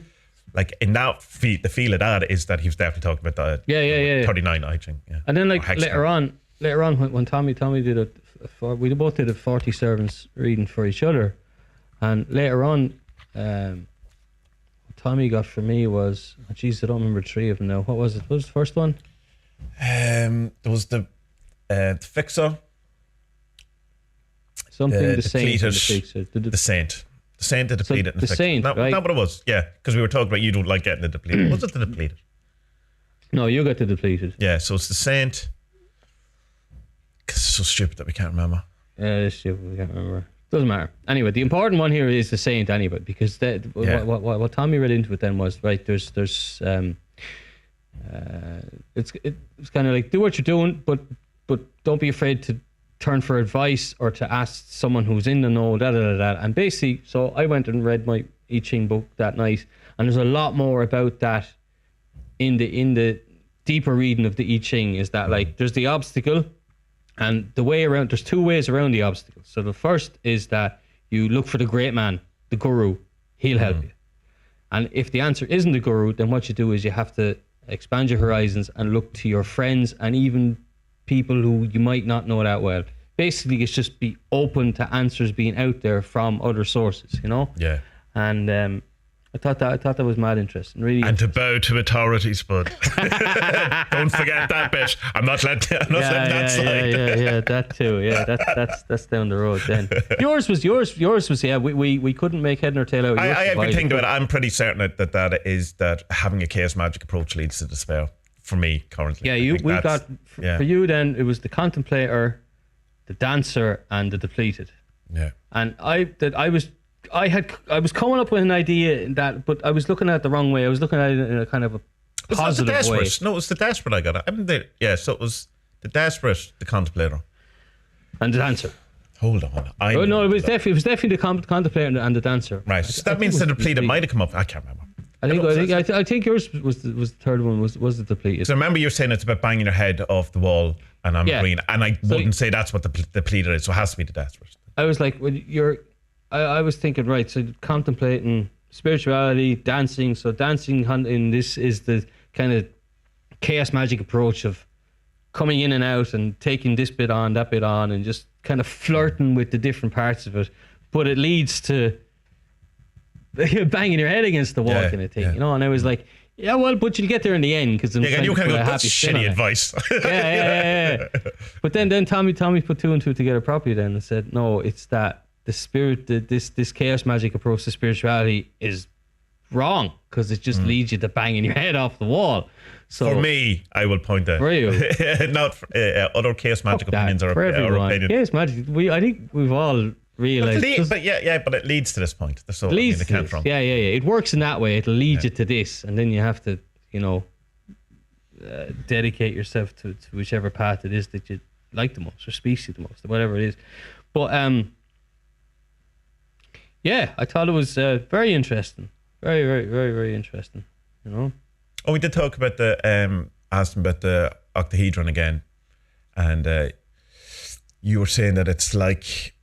Like in that the feel of that is that he was definitely talking about that. 39 I Ching. Yeah. And then later on when Tommy did it, we both did a 40 servants reading for each other, and later on, what Tommy got for me was, I don't remember three of them now. What was it? What was the first one? There was the fixer. Something the saint, the saint, the depleted. The saint, right? Not what it was. Yeah, because we were talking about you don't like getting the depleted. Was it the depleted? No, you got the depleted. Yeah, so it's the saint. It's so stupid that we can't remember. Yeah, it's stupid. We can't remember. Doesn't matter. Anyway, the important one here is the saint. Anyway, because what Tommy read into it then was right. There's it's kind of like do what you're doing, but don't be afraid to turn for advice or to ask someone who's in the know, and basically, so I went and read my I Ching book that night, and there's a lot more about that in the deeper reading of the I Ching. Is that like there's the obstacle, and the way around, there's two ways around the obstacle. So the first is that you look for the great man, the guru, he'll help you. And if the answer isn't the guru, then what you do is you have to expand your horizons and look to your friends and even people who you might not know that well. Basically, it's just be open to answers being out there from other sources, you know? Yeah. And I thought that was mad interesting, really. And to bow to authority, Spud. Don't forget that bit. I'm not letting that slide. Yeah, that too. Yeah, that's down the road then. Yours was we couldn't make head nor tail out. I have been thinking about it. I'm pretty certain that is that having a chaos magic approach leads to despair. For me, currently. Yeah, for you then, it was the contemplator, the dancer, and the depleted. Yeah. And I was coming up with an idea but I was looking at it the wrong way. I was looking at it in a kind of a positive way. No, it was the desperate I got it. So it was the desperate, the contemplator. And the dancer. Hold on. It was definitely the contemplator and the dancer. Right. So that means the depleted might have come up. I can't remember. I think yours was the third one was the depleted. So remember you're saying it's about banging your head off the wall, and I'm agreeing, and I wouldn't say that's what the depleted is, so it has to be the desperate. I was like, I was thinking, right, so contemplating spirituality, dancing. So dancing in this is the kind of chaos magic approach of coming in and out and taking this bit on, that bit on, and just kind of flirting with the different parts of it. But it leads to banging your head against the wall kind of thing, you know. And I was like, yeah, well, but you'll get there in the end because I'm you kind of go, that's shitty advice. Yeah. But then Tommy put two and two together properly then and said, no, it's that the spirit, this chaos magic approach to spirituality is wrong because it just leads you to banging your head off the wall. So for me, I will point out. For you, not other chaos magic opinions or opinions. Chaos magic. I think we've all realized. But it leads to this point. That's all it leads to from. Yeah. It works in that way. It'll lead you to this, and then you have to, dedicate yourself to whichever path it is that you like the most or speaks to you the most, or whatever it is. But I thought it was very interesting. Very, very, very, very interesting. Oh, we did talk about asked him about the octahedron again. and you were saying that it's like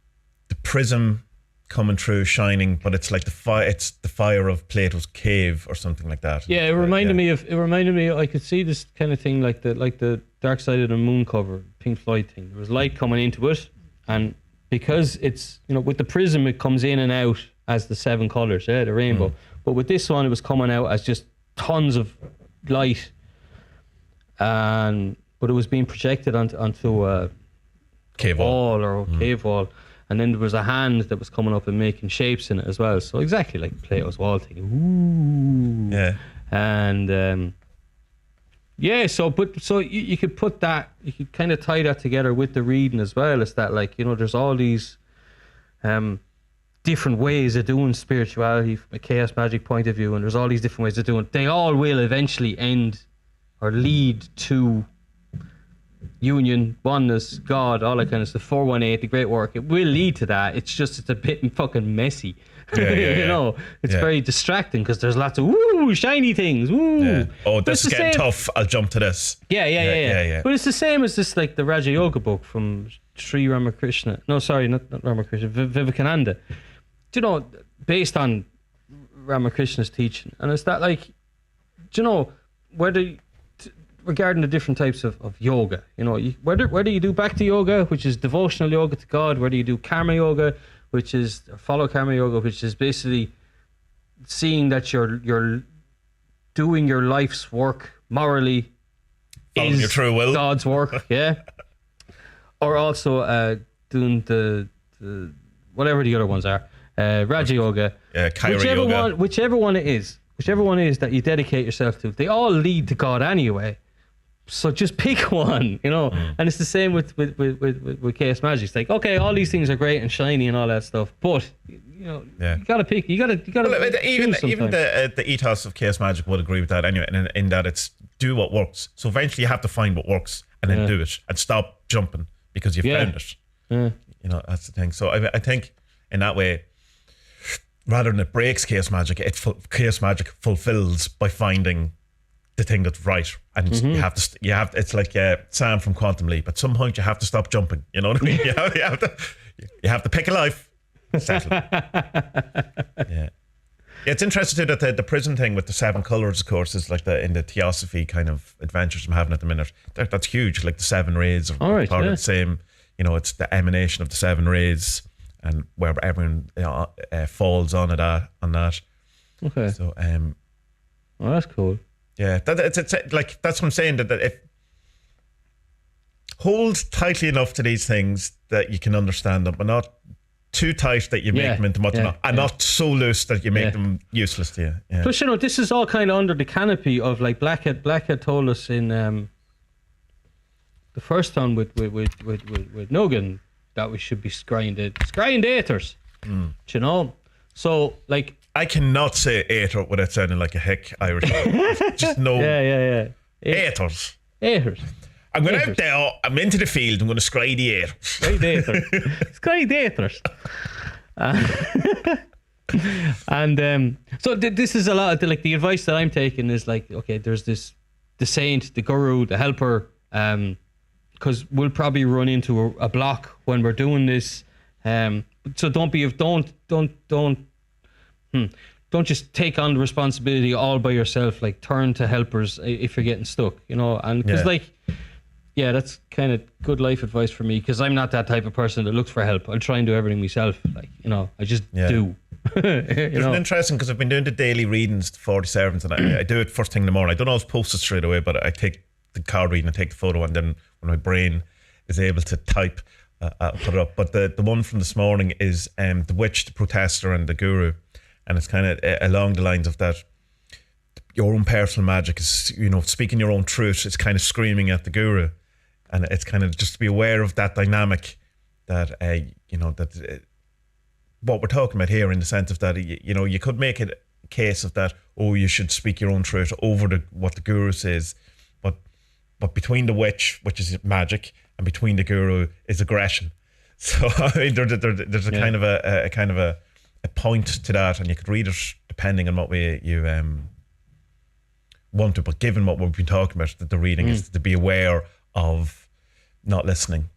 the prism coming through, shining, but it's like it's the fire of Plato's cave or something like that. Yeah, it reminded me. I could see this kind of thing like the Dark Side of the Moon cover, Pink Floyd thing. There was light coming into it, and because it's, with the prism, it comes in and out as the 7 colors, the rainbow. But with this one, it was coming out as just tons of light, but it was being projected onto a cave wall or a cave wall. And then there was a hand that was coming up and making shapes in it as well. So exactly like Plato's wall thing. Ooh. Yeah. And so you could put that, you could kind of tie that together with the reading as well. It's that there's all these different ways of doing spirituality from a chaos magic point of view, and there's all these different ways of doing it. They all will eventually end or lead to union, oneness, God, all that kind of stuff. 418, the great work, it will lead to that. It's a bit fucking messy. It's very distracting because there's lots of woo shiny things. Woo. Yeah. Oh, this is getting tough. I'll jump to this. Yeah. But it's the same as this, like the Raja Yoga book from Sri Ramakrishna. No, sorry, not Ramakrishna. Vivekananda. Based on Ramakrishna's teaching, and it's that whether regarding the different types of yoga, whether you do bhakti yoga, which is devotional yoga to God, whether you do karma yoga, which is follow karma yoga, which is basically seeing that you're doing your life's work morally, following your true will, God's work, or also doing the whatever the other ones are, Raja yoga, whichever one it is that you dedicate yourself to, they all lead to God anyway. So just pick one, And it's the same with chaos magic. It's like, okay, all these things are great and shiny and all that stuff, but you gotta pick. You gotta. Well, even the ethos of chaos magic would agree with that anyway. In that it's do what works. So eventually you have to find what works and then do it and stop jumping because you found it. Yeah. That's the thing. So I think in that way, rather than it breaks chaos magic, chaos magic fulfills by finding the thing that's right, and you have to. It's like Sam from Quantum Leap. At some point, you have to stop jumping. You know what I mean? you have to pick a life, settle. Yeah. It's interesting too that the prison thing with the 7 colors, of course, is like in the Theosophy kind of adventures I'm having at the minute. That's huge. Like the 7 rays are part of the same. It's the emanation of the 7 rays, and where everyone falls on that. Okay. So that's cool. Yeah, it's like that's what I'm saying. That if hold tightly enough to these things that you can understand them, but not too tight that you make them into what they're not, and not so loose that you make them useless to you. Yeah. Plus, this is all kind of under the canopy of like Blackhead. Blackhead told us in the first one with Nuggan that we should be scryindators. So like. I cannot say aether without sounding like a hick Irish. Just no. Yeah. Aethers. I'm going out there. I'm into the field. I'm going to scry the aethers. Scry the aethers. And so this is a lot of the advice that I'm taking is like, okay, there's the saint, the guru, the helper, because we'll probably run into a block when we're doing this. So don't just take on the responsibility all by yourself. Like turn to helpers if you're getting stuck, and because that's kind of good life advice for me, because I'm not that type of person that looks for help. I'll try and do everything myself. I just do. It's interesting because I've been doing the daily readings, 40 servants, and I do it first thing in the morning. I don't always post it straight away, but I take the card reading, I take the photo, and then when my brain is able to type, I'll put it up. But the one from this morning is the witch, the protester, and the guru. And it's kind of along the lines of that your own personal magic is, speaking your own truth. It's kind of screaming at the guru. And it's kind of just to be aware of that dynamic that, what we're talking about here in the sense of that, you could make it a case of that, you should speak your own truth over what the guru says. But between the witch, which is magic, and between the guru is aggression. So I mean, there's a kind of a point to that, and you could read it depending on what way you want to. But given what we've been talking about, that the reading is to be aware of not listening.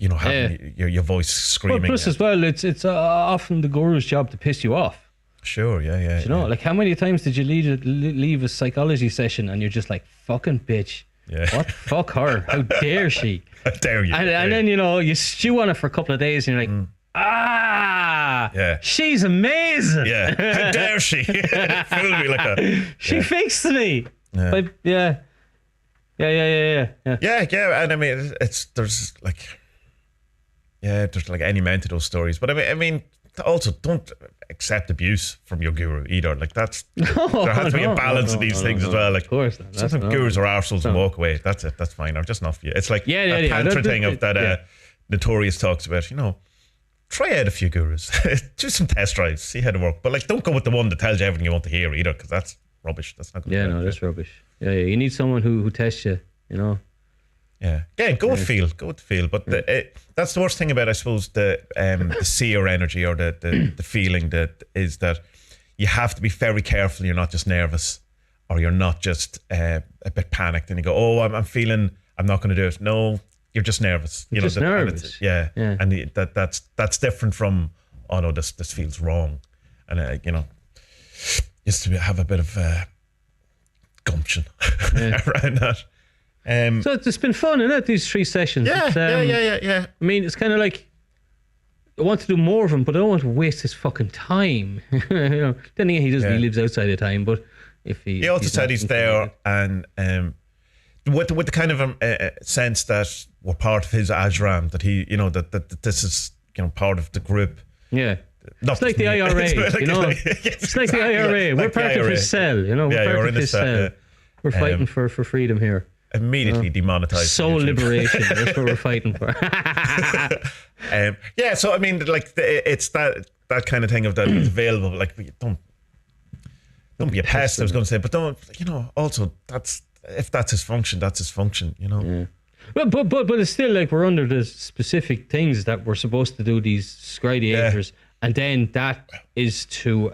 Having your voice screaming. Well, plus as well, it's often the guru's job to piss you off. Sure, yeah. You know, like how many times did you leave a psychology session and you're just like, fucking bitch. Yeah. What? Fuck her. How dare she? How dare you? And then, you stew on it for a couple of days and you're like, she's amazing. Yeah. How dare she? Fool me like that. She fixed me. Yeah. Yeah. Yeah. And I mean, there's like any meant to those stories. But I mean, also don't accept abuse from your guru either. Like there has to be a balance in these things as well. Like, of course. Sometimes gurus are arseholes and walk away. That's it. That's fine. I'm just not for you. It's like that tantra thing of that Notorious talks about. Try out a few gurus. Do some test drives. See how they work. But like, don't go with the one that tells you everything you want to hear either, because that's rubbish. That's not good. Yeah, no, that's rubbish. Yeah. You need someone who tests you. Yeah. Again, go with feel. But that's the worst thing about, I suppose, the seer energy or the feeling that is that you have to be very careful. You're not just nervous, or you're not just a bit panicked, and you go, "Oh, I'm feeling I'm not going to do it." No, you're just nervous. Nervous. And that's different from, oh no, this feels wrong, and just to have a bit of gumption around that. So it's been fun, isn't it? These 3 sessions. Yeah. I mean, it's kind of like I want to do more of them, but I don't want to waste his fucking time. Then again, he doesn't. He lives outside of time, but if he also said he's there, and with the kind of sense that we're part of his ashram, that he, that this is part of the group. Yeah. It's like the IRA, It's like the IRA. We're part of his cell, We're part of his cell. We're fighting for freedom here. Immediately demonetized. Soul liberation. That's what we're fighting for. So I mean, like, it's that kind of thing of that it's available. Like, don't be a pest. I was going to say, but don't. Also, if that's his function, that's his function. Yeah. But it's still like we're under the specific things that we're supposed to do. These scrydiators, and then that is to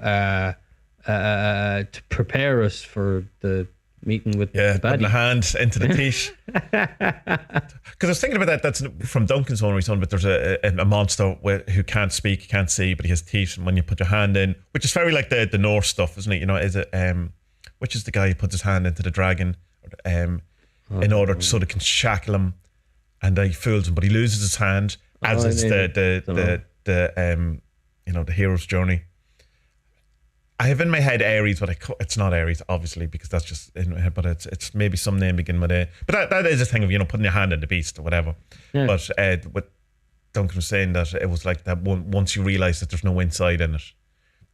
prepare us for the meeting with the baddie. Putting the hand into the teeth. Because I was thinking about that. That's from Duncan's one where he's talking about there's a monster who can't speak, can't see, but he has teeth. And when you put your hand in, which is very like the Norse stuff, isn't it? Is it which is the guy who puts his hand into the dragon in order to sort of can shackle him, and he fools him, but he loses his hand as it's the hero's journey. I have in my head Aries, but it's not Aries, obviously, because that's just in my head. But it's maybe some name beginning with A. But that is a thing of putting your hand in the beast or whatever. Yeah. But what Duncan was saying, that it was like that once you realise that there's no inside in it,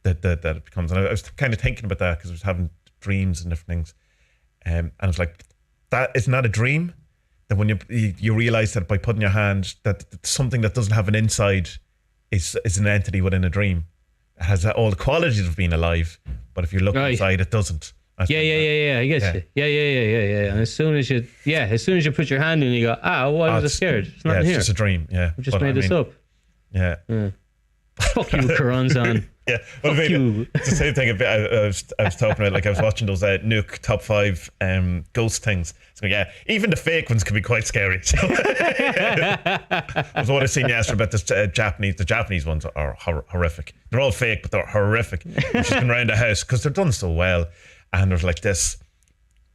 that it becomes. And I was kind of thinking about that because I was having dreams and different things, and I was like, that isn't that a dream? That when you realise that by putting your hand, that something that doesn't have an inside is an entity within a dream. It has all the qualities of being alive, but if you look inside, it doesn't. I guess you. Yeah. And as soon as you put your hand in, you go, why was I scared? It's nothing here. It's just a dream. Yeah, I just made this up. Yeah. Fuck you, Karanzan. Yeah, well, fuck you. It's the same thing. I was talking about, like, I was watching those Nuke top 5 ghost things. So yeah, even the fake ones can be quite scary. So, I was what I seen yesterday about this Japanese. The Japanese ones are horrific. They're all fake, but they're horrific. She's been around the house because they're done so well, and there's like this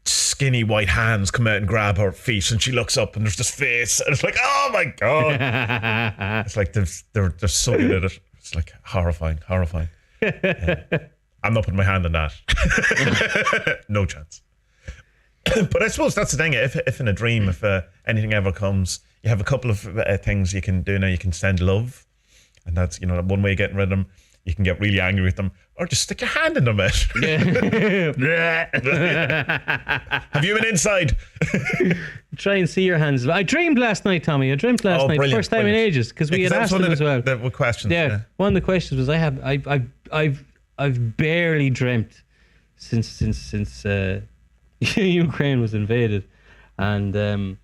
skinny white hands come out and grab her feet, and she looks up and there's this face, and it's like, oh my god. It's like they're so good at it. It's like horrifying. I'm not putting my hand on that. No chance. But I suppose that's the thing. If in a dream, if anything ever comes, you have a couple of things you can do now. You can send love, and that's one way of getting rid of them. You can get really angry with them, or just stick your hand in them. Have you been inside? Try and see your hands. I dreamed last night, Tommy. First time in ages, because we had asked them as well. The questions. Yeah, one of the questions was I've barely dreamt since Ukraine was invaded, and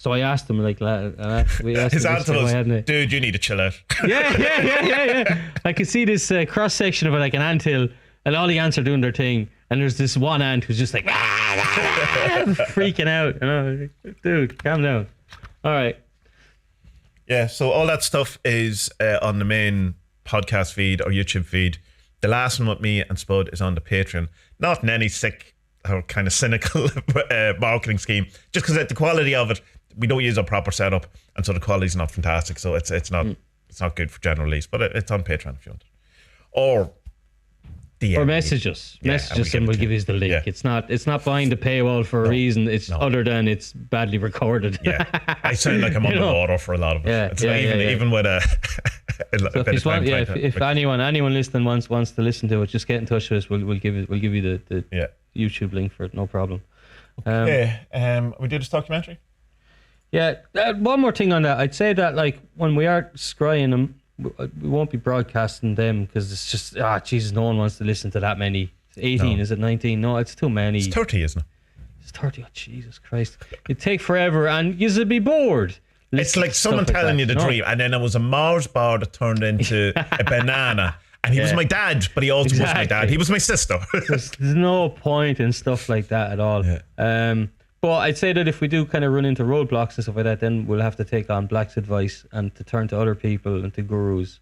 so I asked him, like, we asked his answer was, dude, you need to chill out. Yeah. I could see this cross section of it, like an anthill, and all the ants are doing their thing, and there's this one ant who's just like freaking out. Dude, calm down. All right. Yeah, so all that stuff is on the main podcast feed or YouTube feed. The last one with me and Spud is on the Patreon. Not in any sick or kind of cynical marketing scheme, just because the quality of it, we don't use a proper setup, and so the quality's not fantastic. So it's not good for general release, but it's on Patreon if you want it. Or DM or message us. Message us and we'll give you the link. Yeah. It's not behind the paywall for a reason. It's other than it's badly recorded. Yeah. I sound like I'm underwater for a lot of it. Even with a so bit of time. If anyone listening wants to listen to it, just get in touch with us. We'll give you the YouTube link for it, no problem. We do this documentary? Yeah, one more thing on that. I'd say that like when we are scrying them, we won't be broadcasting them because it's just Jesus, no one wants to listen to that many. It's 18, no. Is it 19? No, it's too many. It's 30, isn't it? It's 30. Oh, Jesus Christ! It'd take forever, and you'd be bored. It's like someone telling you the dream, and then it was a Mars bar that turned into a banana. And he was my dad, but he also was my dad. He was my sister. There's no point in stuff like that at all. Yeah. But I'd say that if we do kind of run into roadblocks and stuff like that, then we'll have to take on Black's advice and to turn to other people and to gurus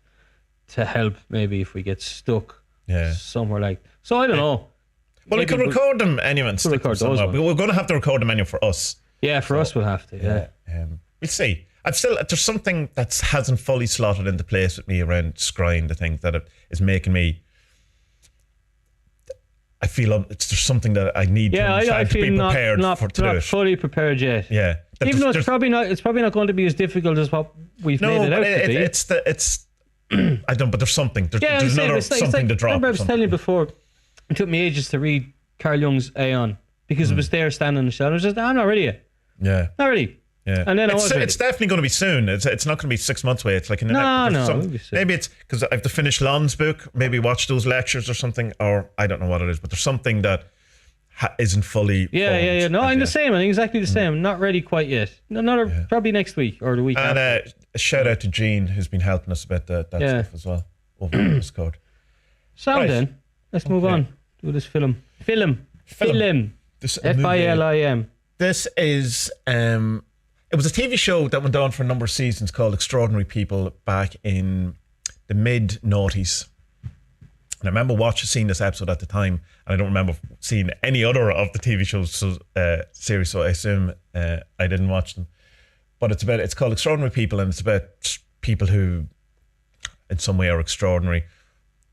to help maybe if we get stuck somewhere like. So I don't know. Well, we could record them anyway and stick them somewhere. We're going to have to record them anyway for us. Yeah, for us we'll have to. Yeah. We'll see. There's something that hasn't fully slotted into place with me around scrying the thing that is making me. I feel there's something that I need to understand to be prepared to do it. Not fully prepared yet. Yeah. Even though it's probably not going to be as difficult as what we've made it out to be. I don't, but there's something. There's another something to drop. I remember I was telling you before, it took me ages to read Carl Jung's Aeon because it was there standing in the shadow. I was just, I'm not ready yet. Yeah. Not ready. Yeah, and then it's definitely going to be soon. It's not going to be 6 months away. It's like maybe it's because I have to finish Lon's book. Maybe watch those lectures or something, or I don't know what it is. But there's something that isn't fully. Yeah. No, I'm the same. I'm exactly the same. I'm not ready quite yet. Probably next week or the week after. And a shout out to Jean who's been helping us about that stuff as well over on Discord. Then let's move on to this film. Film. FILM. This is it was a TV show that went on for a number of seasons called Extraordinary People back in the mid-noughties. And I remember seeing this episode at the time, and I don't remember seeing any other of the TV shows series, so I assume I didn't watch them. But it's called Extraordinary People, and it's about people who in some way are extraordinary.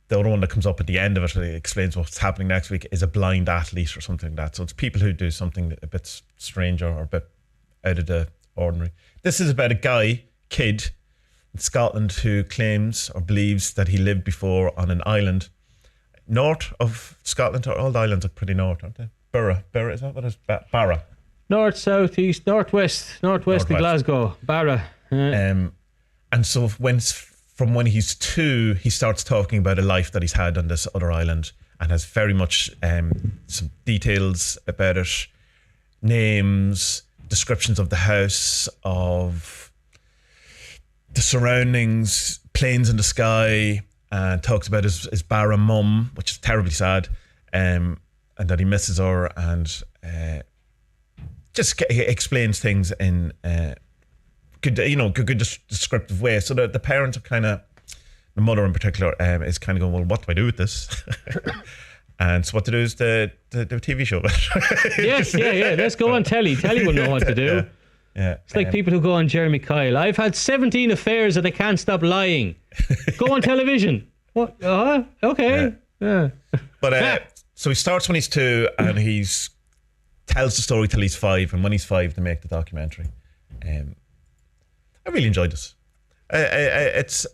The other one that comes up at the end of it explains what's happening next week is a blind athlete or something like that. So it's people who do something a bit stranger or a bit out of the ordinary. This is about a kid in Scotland who claims or believes that he lived before on an island north of Scotland. All the islands are pretty north, aren't they? Burra, is that what it is? Barra. North, south, east, northwest of Glasgow. Barra. And so from when he's 2, he starts talking about a life that he's had on this other island and has very much some details about it, names, descriptions of the house, of the surroundings, planes in the sky, and talks about his Barra mum, which is terribly sad, and that he misses her, and just explains things in good descriptive way. So the parents are kind of, the mother in particular, is kind of going, well, what do I do with this? And so what to do is the TV show. Yes, yeah. Let's go on telly. Telly will know what to do. Yeah. It's like people who go on Jeremy Kyle. I've had 17 affairs and I can't stop lying. Go on television. What? Okay. Yeah. But so he starts when he's 2 and he's tells the story till he's 5, and when he's 5 they make the documentary. I really enjoyed this. It's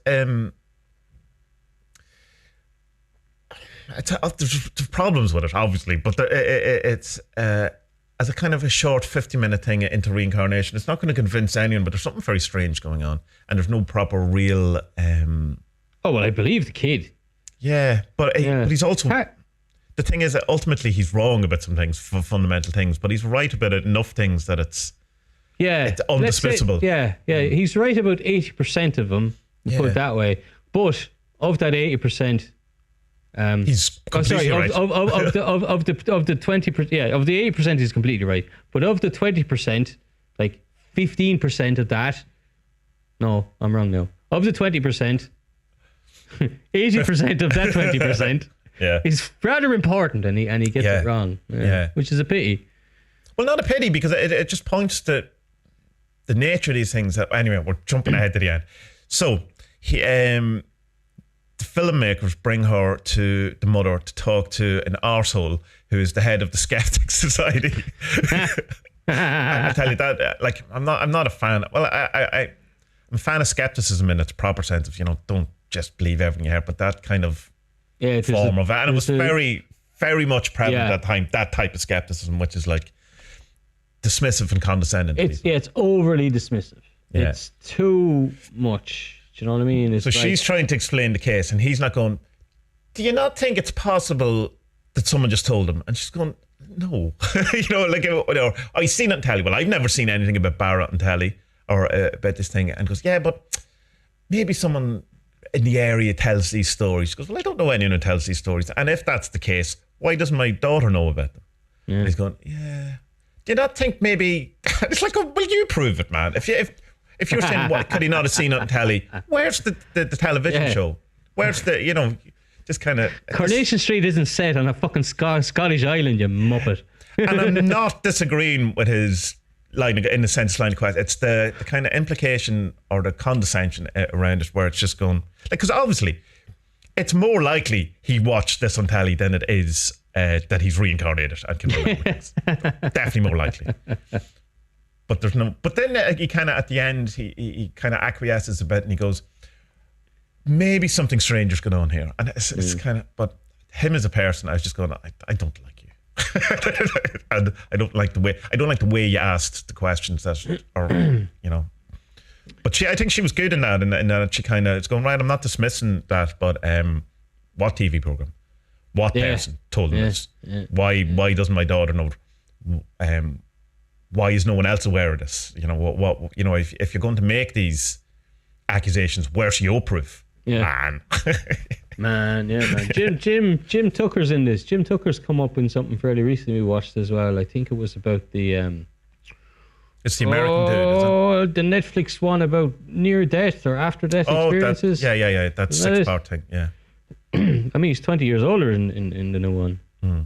there's problems with it, obviously, but it's as a kind of a short 50-minute thing into reincarnation. It's not going to convince anyone, but there's something very strange going on, and there's no proper real. Oh well, I believe the kid. Yeah, but he's also. The thing is that ultimately he's wrong about some things, fundamental things, but he's right about enough things that it's undismissible. He's right about 80% of them. Put it that way, but of that 80%. He's completely right. Of the 20%, of the 80% he's completely right. But of the 20%, like 15% of that. No, I'm wrong now. Of the 20%, 80% of that 20% is rather important, and he gets it wrong. Which is a pity. Well, not a pity, because it just points to the nature of these things. Anyway, we're jumping ahead to the end. So the filmmakers bring her to the mother to talk to an arsehole who is the head of the Skeptic Society. I tell you that, like, I'm not a fan. Well, I'm a fan of skepticism in its proper sense of, don't just believe everything you hear, but that kind of form of it. And it was very, very much prevalent at that time, that type of skepticism, which is like dismissive and condescending. It's overly dismissive. Yeah. It's too much. Do you know what I mean? It's she's trying to explain the case, and he's not going, do you not think it's possible that someone just told him? And she's going, no. I've seen it on telly. Well, I've never seen anything about Barrett on telly or about this thing. And goes, yeah, but maybe someone in the area tells these stories. She goes, well, I don't know anyone who tells these stories. And if that's the case, why doesn't my daughter know about them? Yeah. And he's going, yeah. Do you not think maybe... It's like, will you prove it, man? If you're saying, what, could he not have seen it on telly? Where's the television show? Where's the, just kind of... Coronation Street isn't set on a fucking Scottish island, you muppet. And I'm not disagreeing with his line in the sense line of question. It's the kind of implication or the condescension around it, where it's just going... Because obviously, it's more likely he watched this on telly than it is that he's reincarnated and can relate with this. Definitely more likely. But there's no... But then he kind of, at the end, he kind of acquiesces a bit, and he goes, maybe something strange is going on here. And it's kind of... But him as a person, I was just going, I don't like you. And I don't like the way you asked the questions that are, But I think she was good in that, and that she kind of... It's going, right, I'm not dismissing that, but what TV program? What person told me this? Yeah. Why doesn't my daughter know? Why is no one else aware of this? If you're going to make these accusations, where's your proof? Yeah. Man. Jim Tucker's in this. Jim Tucker's come up in something fairly recently we watched as well. I think it was about the it's the American dude, isn't it? The Netflix one about near death or after death experiences. That's 6-part thing. Yeah. I mean, he's 20 years older in the new one,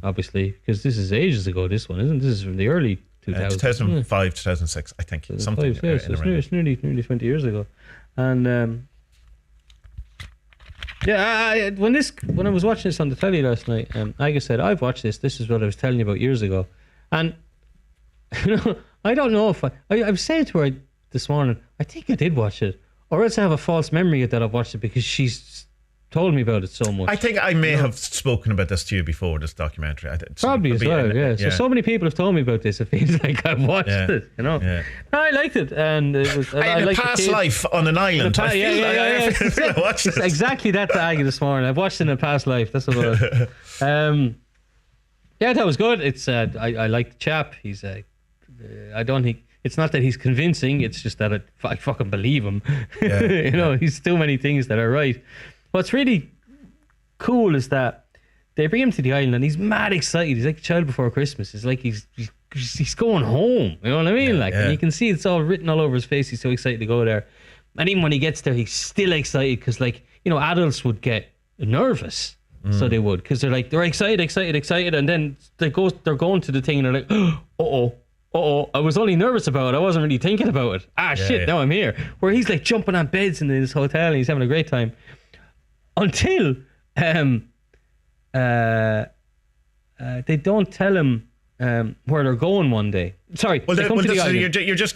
obviously, because this is ages ago. This one, isn't this? Is from the early 2000s. 2005, 2006, I think. Something. So it's nearly 20 years ago, and when I was watching this on the telly last night, Aga said, "I've watched this. This is what I was telling you about years ago," and I don't know if I've said to her this morning, I think I did watch it, or else I have a false memory that I've watched it because she's told me about it so much. I think I may have spoken about this to you before, this documentary. Probably as well, yeah. So many people have told me about this. It feels like I've watched it, No, I liked it, and it was. I liked a past life on an island. I feel like I watched it. Exactly that Aggie this morning. I've watched it in a past life. That's what it was. That was good. It's I like the chap. He's I don't think it's not that he's convincing. It's just that I fucking believe him. He's too many things that are right. What's really cool is that they bring him to the island and he's mad excited. He's like a child before Christmas. It's like he's going home. You know what I mean? And you can see it's all written all over his face. He's so excited to go there. And even when he gets there, he's still excited because, adults would get nervous. So they would, because they're excited. And then they're going to the thing and they're like, uh-oh, I was only nervous about it. I wasn't really thinking about it. Shit, now I'm here. Where he's like jumping on beds in this hotel and he's having a great time. Until they don't tell him where they're going one day. Sorry, they come to the island. You're just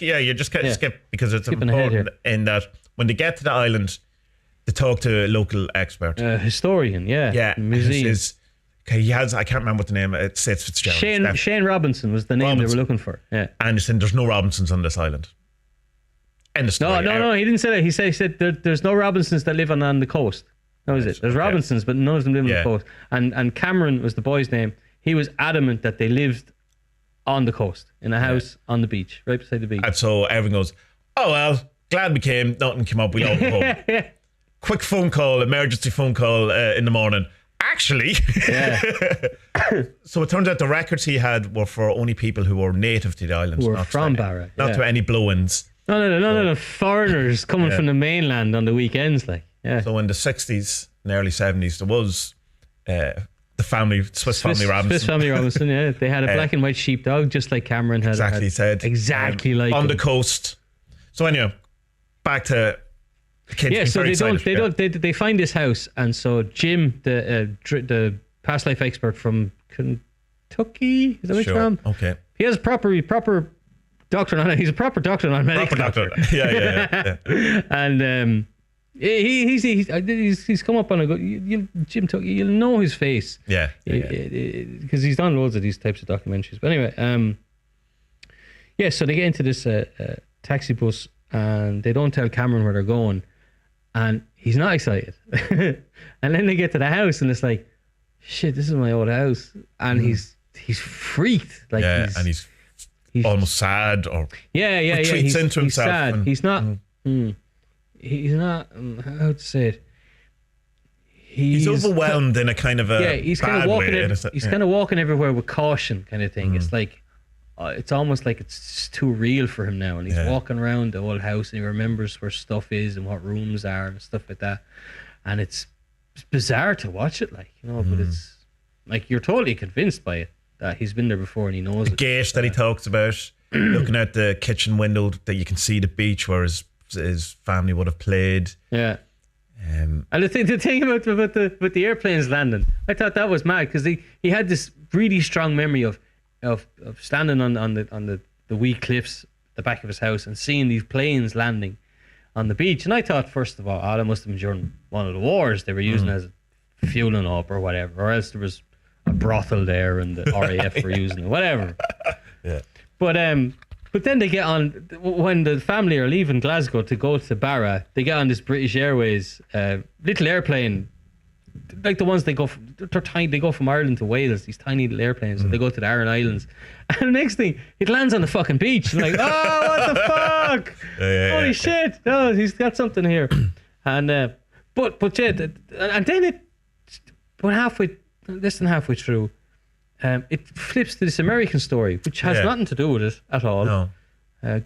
skip because it's important in that when they get to the island, they talk to a local expert, historian, museum. I can't remember what the name. It's Fitzgerald. Shane Robinson was the name they were looking for. Yeah, and there's no Robinsons on this island. End of story. No, he didn't say that. He said there's no Robinsons that live on the coast. That was it. There's Robinsons, but none of them live on the coast. And Cameron was the boy's name. He was adamant that they lived on the coast, in a house on the beach, right beside the beach. And so everyone goes, oh, well, glad we came. Nothing came up. We don't go home. Quick phone call, emergency phone call in the morning. actually. Yeah. So it turns out the records he had were for only people who were native to the island. Who were from Barra. Not to any blow-ins. No, foreigners coming from the mainland on the weekends, like. Yeah. So in the 60s and early 70s, there was Swiss Family Robinson. Swiss Family Robinson, yeah. They had a black and white sheepdog, just like Cameron had. Exactly like on him. the coast. So anyway, back to the kids. Yeah, so they find this house, and so Jim, the past life expert from Kentucky, is that which from? Okay. He has proper doctrine on it. He's a proper doctrine on medical doctor. Yeah. And he's come up on a good. Jim Tucky, you'll know his face. Yeah. Because he's done loads of these types of documentaries. But anyway, so they get into this taxi bus, and they don't tell Cameron where they're going, and he's not excited. And then they get to the house, and it's like, shit, this is my old house, and he's freaked. Like, he's almost sad, or retreats into himself. He's sad. He's not. How to say it? He's overwhelmed in a kind of a he's kind of walking. He's kind of walking everywhere with caution, kind of thing. It's like it's almost like it's too real for him now, and he's walking around the old house, and he remembers where stuff is and what rooms are and stuff like that. And it's bizarre to watch it, like, you know, but it's like you're totally convinced by it that he's been there before and he knows the gate that he talks about, looking out the kitchen window that you can see the beach where his family would have played. Yeah. And the thing about the airplanes landing, I thought that was mad, because he had this really strong memory of standing on the wee cliffs at the back of his house and seeing these planes landing on the beach. And I thought, first of all, that must have been during one of the wars they were using as fueling up or whatever, or else there was a brothel there and the RAF were using it, whatever. Yeah. But then they get on, when the family are leaving Glasgow to go to Barra, they get on this British Airways little airplane, like the ones they're tiny. They go from Ireland to Wales, these tiny little airplanes, and they go to the Aran Islands. And the next thing, it lands on the fucking beach. And like, oh, what the fuck? Holy shit! No, he's got something here. And and then less than halfway through, it flips to this American story, which has nothing to do with it at all. No.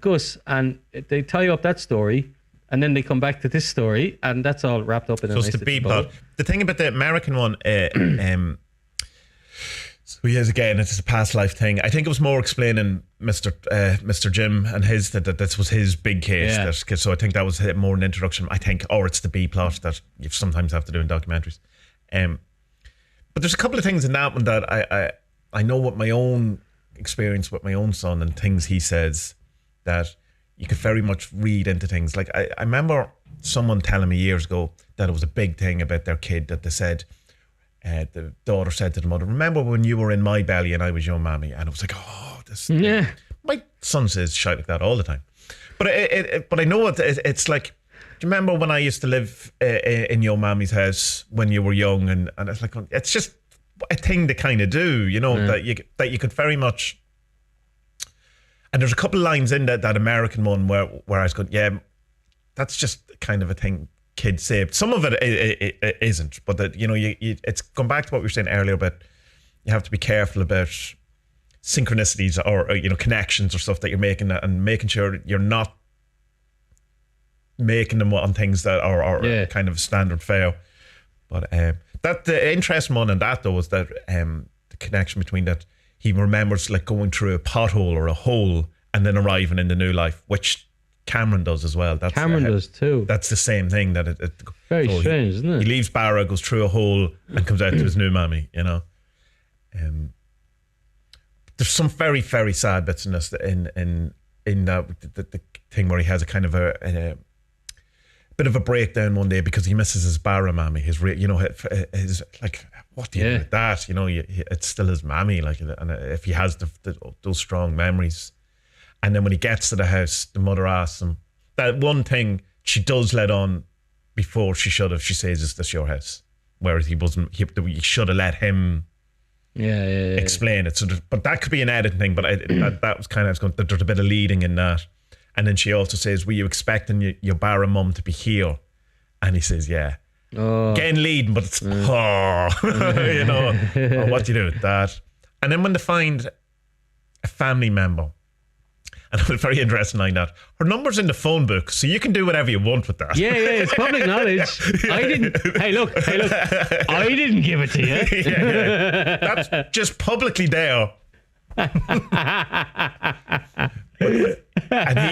Gus, and they tie up that story, and then they come back to this story, and that's all wrapped up in a nice little bow. The thing about the American one, so he is, again, it's a past life thing. I think it was more explaining Mr. Jim and that this was his big case. Yeah. So I think that was more an introduction, I think, or it's the B plot that you sometimes have to do in documentaries. But there's a couple of things in that one that I know what my own experience with my own son and things he says that you could very much read into things. Like I remember someone telling me years ago that it was a big thing about their kid, that they said, the daughter said to the mother, remember when you were in my belly and I was your mammy? And it was like, oh, this. Yeah. My son says shit like that all the time. But I know it's like, do you remember when I used to live in your mammy's house when you were young? And it's like, it's just a thing to kind of do, you know, that you could very much. And there's a couple of lines in that American one where I was going, yeah, that's just kind of a thing kids say. Some of it isn't, but that, you know, it's gone back to what we were saying earlier about you have to be careful about synchronicities or you know, connections or stuff that you're making, and making sure you're not making them on things that are kind of standard fare. But that the interesting one in that though was that the connection between that he remembers like going through a pothole or a hole and then arriving in the new life, which Cameron does as well. Cameron does too. That's the same thing. That very strange, isn't it? He leaves Barra, goes through a hole, and comes out to his new mammy. You know, there's some very, very sad bits in this. In that the thing where he has a kind of a bit of a breakdown one day because he misses his Barra mammy. His like, what do you do with that? You know, it's still his mammy. Like, and if he has those strong memories. And then when he gets to the house, the mother asks him that one thing she does let on before she should have. She says, "Is this your house?" Whereas he wasn't. He should have let him. Explain it. So, but that could be an editing thing. But that was kind of going. There's a bit of leading in that. And then she also says, "Were you expecting your Barra mum to be here?" And he says, "Yeah." Again leading, but it's, you know, what do you do with that? And then when they find a family member, and it was very interesting like that, her number's in the phone book, so you can do whatever you want with that. Yeah, it's public knowledge. I didn't, hey look, I didn't give it to you. Yeah. That's just publicly there. And he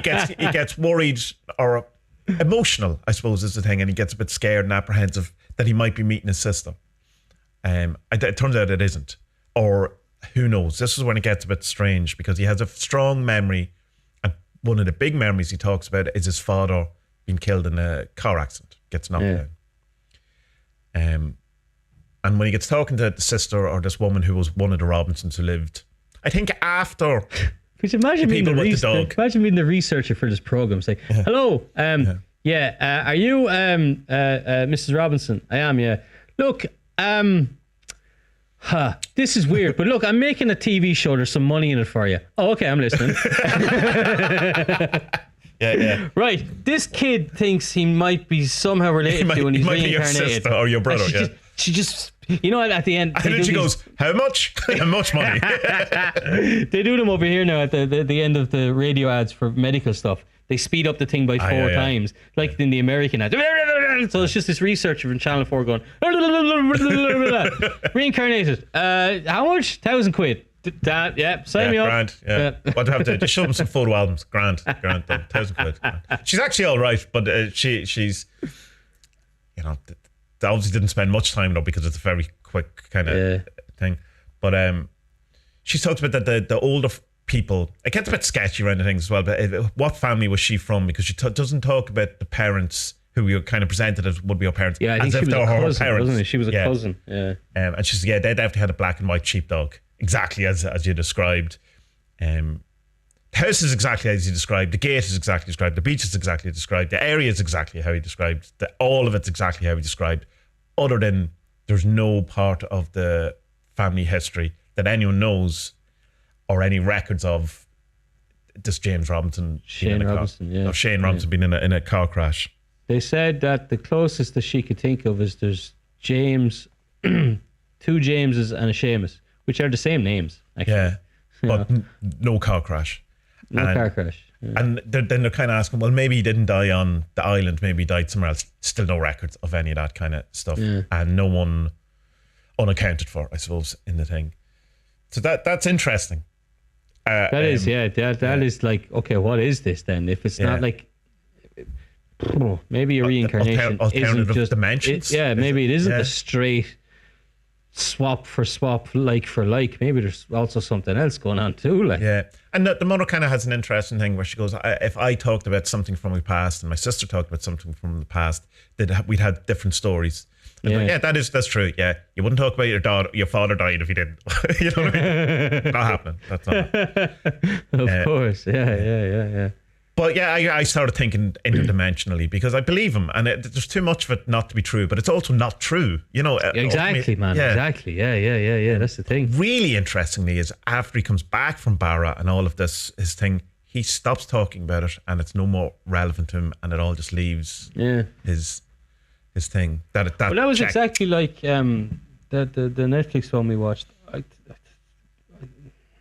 gets worried or emotional, I suppose is the thing, and he gets a bit scared and apprehensive that he might be meeting his sister. It turns out it isn't, or who knows. This is when it gets a bit strange, because he has a strong memory, and one of the big memories he talks about is his father being killed in a car accident, gets knocked down. And when he gets talking to the sister, or this woman who was one of the Robinsons who lived, I think after. Could you imagine being the researcher for this program? It's like, hello, are you Mrs. Robinson? I am, yeah. Look, this is weird, but look, I'm making a TV show. There's some money in it for you. Oh, okay, I'm listening. Yeah. Right, this kid thinks he might be somehow related to, and he's reincarnated. Be your sister or your brother. She just, you know, at the end. And then she goes, "How much? How much money?" They do them over here now at the end of the radio ads for medical stuff. They speed up the thing by 4 times, like in the American ad. So it's just this researcher from Channel 4 going, reincarnated. How much? £1,000. Sign me up. Grand, yeah. What do I have to just show them some photo albums? Grand, £1,000. Grand. She's actually all right, but she's, you know, they obviously didn't spend much time though, because it's a very quick kind of thing. But she talks about that the older people, it gets a bit sketchy around the things as well, but what family was she from? Because she doesn't talk about the parents who we were kind of presented as would be her parents. Yeah, I think as she if was they were her cousin, parents. wasn't it? She was a cousin. Yeah. And she's they definitely had a black and white sheepdog, exactly as you described. The house is exactly as you described. The gate is exactly described. The beach is exactly described. The area is exactly how he described. All of it's exactly how he described. Other than there's no part of the family history that anyone knows, or any records of this Shane Robinson being in a car crash. They said that the closest that she could think of is there's James, 2 Jameses and a Seamus, which are the same names, actually. Yeah, but no car crash. Car crash. Yeah. And then they're kind of asking, well, maybe he didn't die on the island, maybe he died somewhere else. Still no records of any of that kind of stuff. Yeah. And no one unaccounted for, I suppose, in the thing. So that's interesting. That is like, okay, what is this then? If it's not like, maybe a reincarnation alternative isn't just dimensions. Maybe it isn't a straight swap for swap, like for like. Maybe there's also something else going on too. Like, and the mother kind of has an interesting thing where she goes, if I talked about something from my past and my sister talked about something from the past, we'd had different stories. That's true. Yeah, you wouldn't talk about your father died if you didn't. You know what I mean? Not happening. That's not. Of course. Yeah. But I started thinking interdimensionally, because I believe him, and there's too much of it not to be true, but it's also not true. You know. Exactly, man. Yeah. Exactly. Yeah. That's the thing. Really interestingly, is after he comes back from Barra and all of this, his thing, he stops talking about it, and it's no more relevant to him, and it all just leaves his thing. That was exactly like the Netflix film we watched.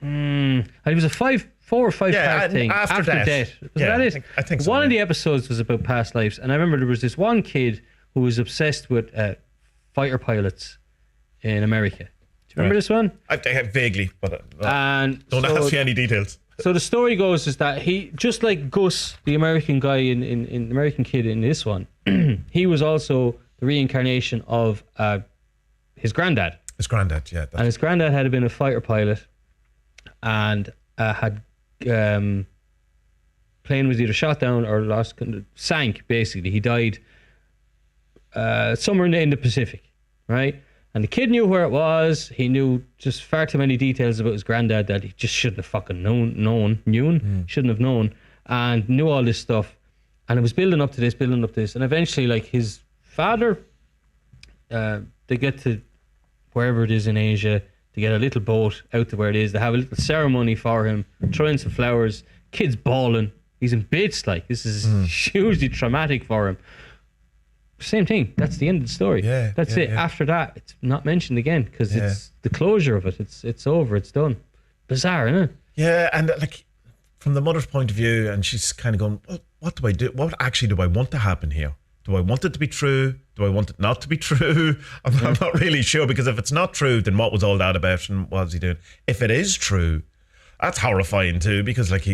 It was a 4 or 5 part thing after death. That it? I think so. One of the episodes was about past lives, and I remember there was this one kid who was obsessed with fighter pilots in America. Do you remember this one? I vaguely, but don't ask me any details. So the story goes is that he, just like Gus, the American guy in the American kid in this one, he was also the reincarnation of his granddad. His granddad, yeah. And his granddad had been a fighter pilot, and had plane was either shot down or sank. Basically, he died somewhere in the Pacific, right? And the kid knew where it was. He knew just far too many details about his granddad that he just shouldn't have fucking shouldn't have known, and knew all this stuff. And it was building up to this. And eventually, like, his father, they get to wherever it is in Asia, they get a little boat out to where it is. They have a little ceremony for him, throw in some flowers. Kid's bawling. He's in bits, like, this is hugely traumatic for him. Same thing. That's the end of the story. Yeah, that's it. Yeah. After that, it's not mentioned again because it's the closure of it. It's over. It's done. Bizarre, isn't it? Yeah, and like from the mother's point of view, and she's kind of going, well, what do I do? What actually do I want to happen here? Do I want it to be true? Do I want it not to be true? I'm not really sure, because if it's not true, then what was all that about and what was he doing? If it is true, that's horrifying too, because like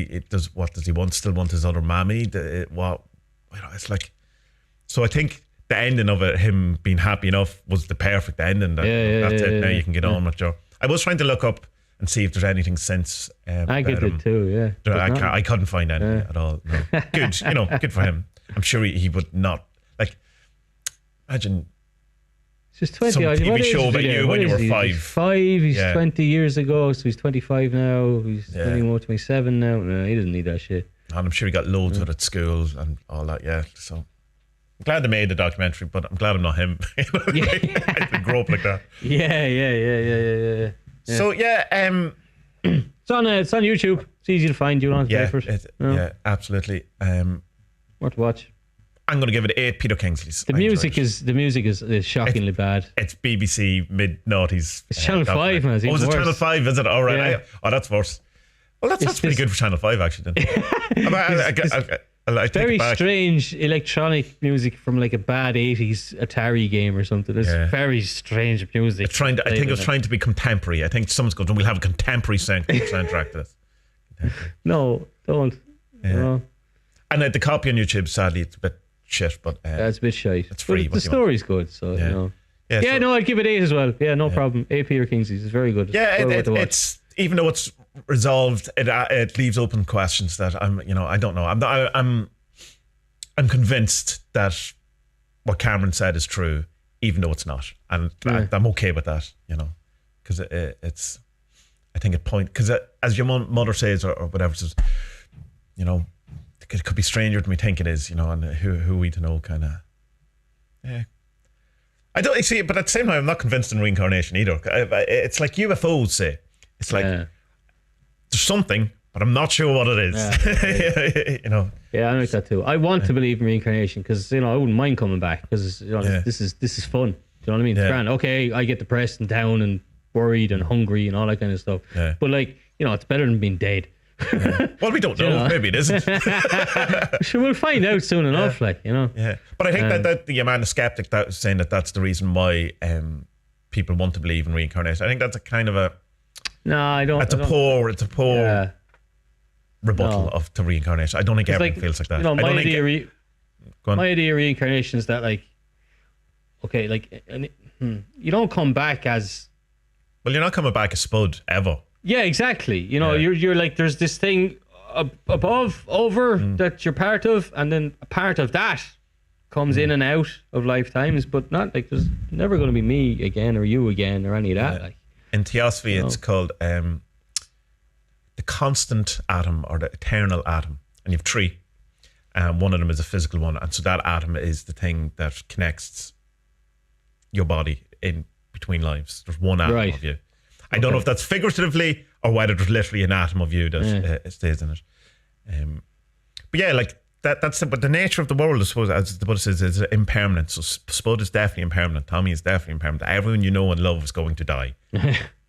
what does he want? Still want his other mammy? It's like, so I think the ending of it, him being happy enough, was the perfect ending. That's it. Now you can get on with your. I was trying to look up and see if there's anything since. I get it too. Yeah, I couldn't find anything at all. No. Good, good for him. I'm sure he would not like. Imagine. He's 20. Some TV show about you when you were 5. He's 5. He's 20 years ago, so he's 25 now. He's 27 now. No, he doesn't need that shit. And I'm sure he got loads of it at school and all that. Yeah, so I'm glad they made the documentary, but I'm glad I'm not him. I didn't grow up like that. Yeah. So it's on YouTube. It's easy to find. You don't have to pay for it. Yeah, absolutely. Worth to watch. I'm going to give it 8 Peter Kingsleys. The music is shockingly bad. It's BBC mid-noughties. It's Channel 5, man. Is it Channel 5? Is it? All right. Yeah. That's worse. Well, that's pretty good for Channel 5, actually. Then. I very strange electronic music from like a bad 80s Atari game or something. It's very strange music. I think it was trying to be contemporary. I think someone's going, we'll have a contemporary soundtrack to this. No, don't. Yeah. No. And the copy on YouTube, sadly, it's a bit shit, but it's a bit shite. It's free. But the story's good, so you know. Yeah, I'd give it 8 as well. Yeah, no problem. 8 Peter Kingsleys is very good. It's even though it's resolved, it leaves open questions that I don't know. I'm convinced that what Cameron said is true, even though it's not, and I'm okay with that, because it's. I think it because as your mother says or whatever says, it could be stranger than we think it is, and who we to know, kind of. Yeah. I don't see it, but at the same time, I'm not convinced in reincarnation either. It's like UFOs say. It's like there's something, but I'm not sure what it is. Yeah, Yeah, I like that too. I want to believe in reincarnation because I wouldn't mind coming back because this is fun. Do you know what I mean? It's grand. Okay, I get depressed and down and worried and hungry and all that kind of stuff. Yeah. But it's better than being dead. Well, we don't know. Maybe it isn't. Sure, we'll find out soon enough. Yeah, but I think that the amount of skeptic that was saying that's the reason why people want to believe in reincarnation. I think that's a kind of a. No, I don't. It's a poor rebuttal to reincarnation. I don't think everyone feels like that. My idea of reincarnation is that you don't come back as. Well, you're not coming back as Spud ever. Yeah, exactly. You're like, there's this thing above, over that you're part of, and then a part of that comes in and out of lifetimes, but not there's never going to be me again or you again or any of that. In Theosophy, it's called the constant atom or the eternal atom, and you have 3. One of them is a physical one, and so that atom is the thing that connects your body in between lives. There's one atom of you. I don't know if that's figuratively or whether there's literally an atom of you that stays in it. But yeah, but the nature of the world, I suppose, as the Buddha says, is impermanent. So Spud is definitely impermanent. Tommy is definitely impermanent. Everyone you know and love is going to die,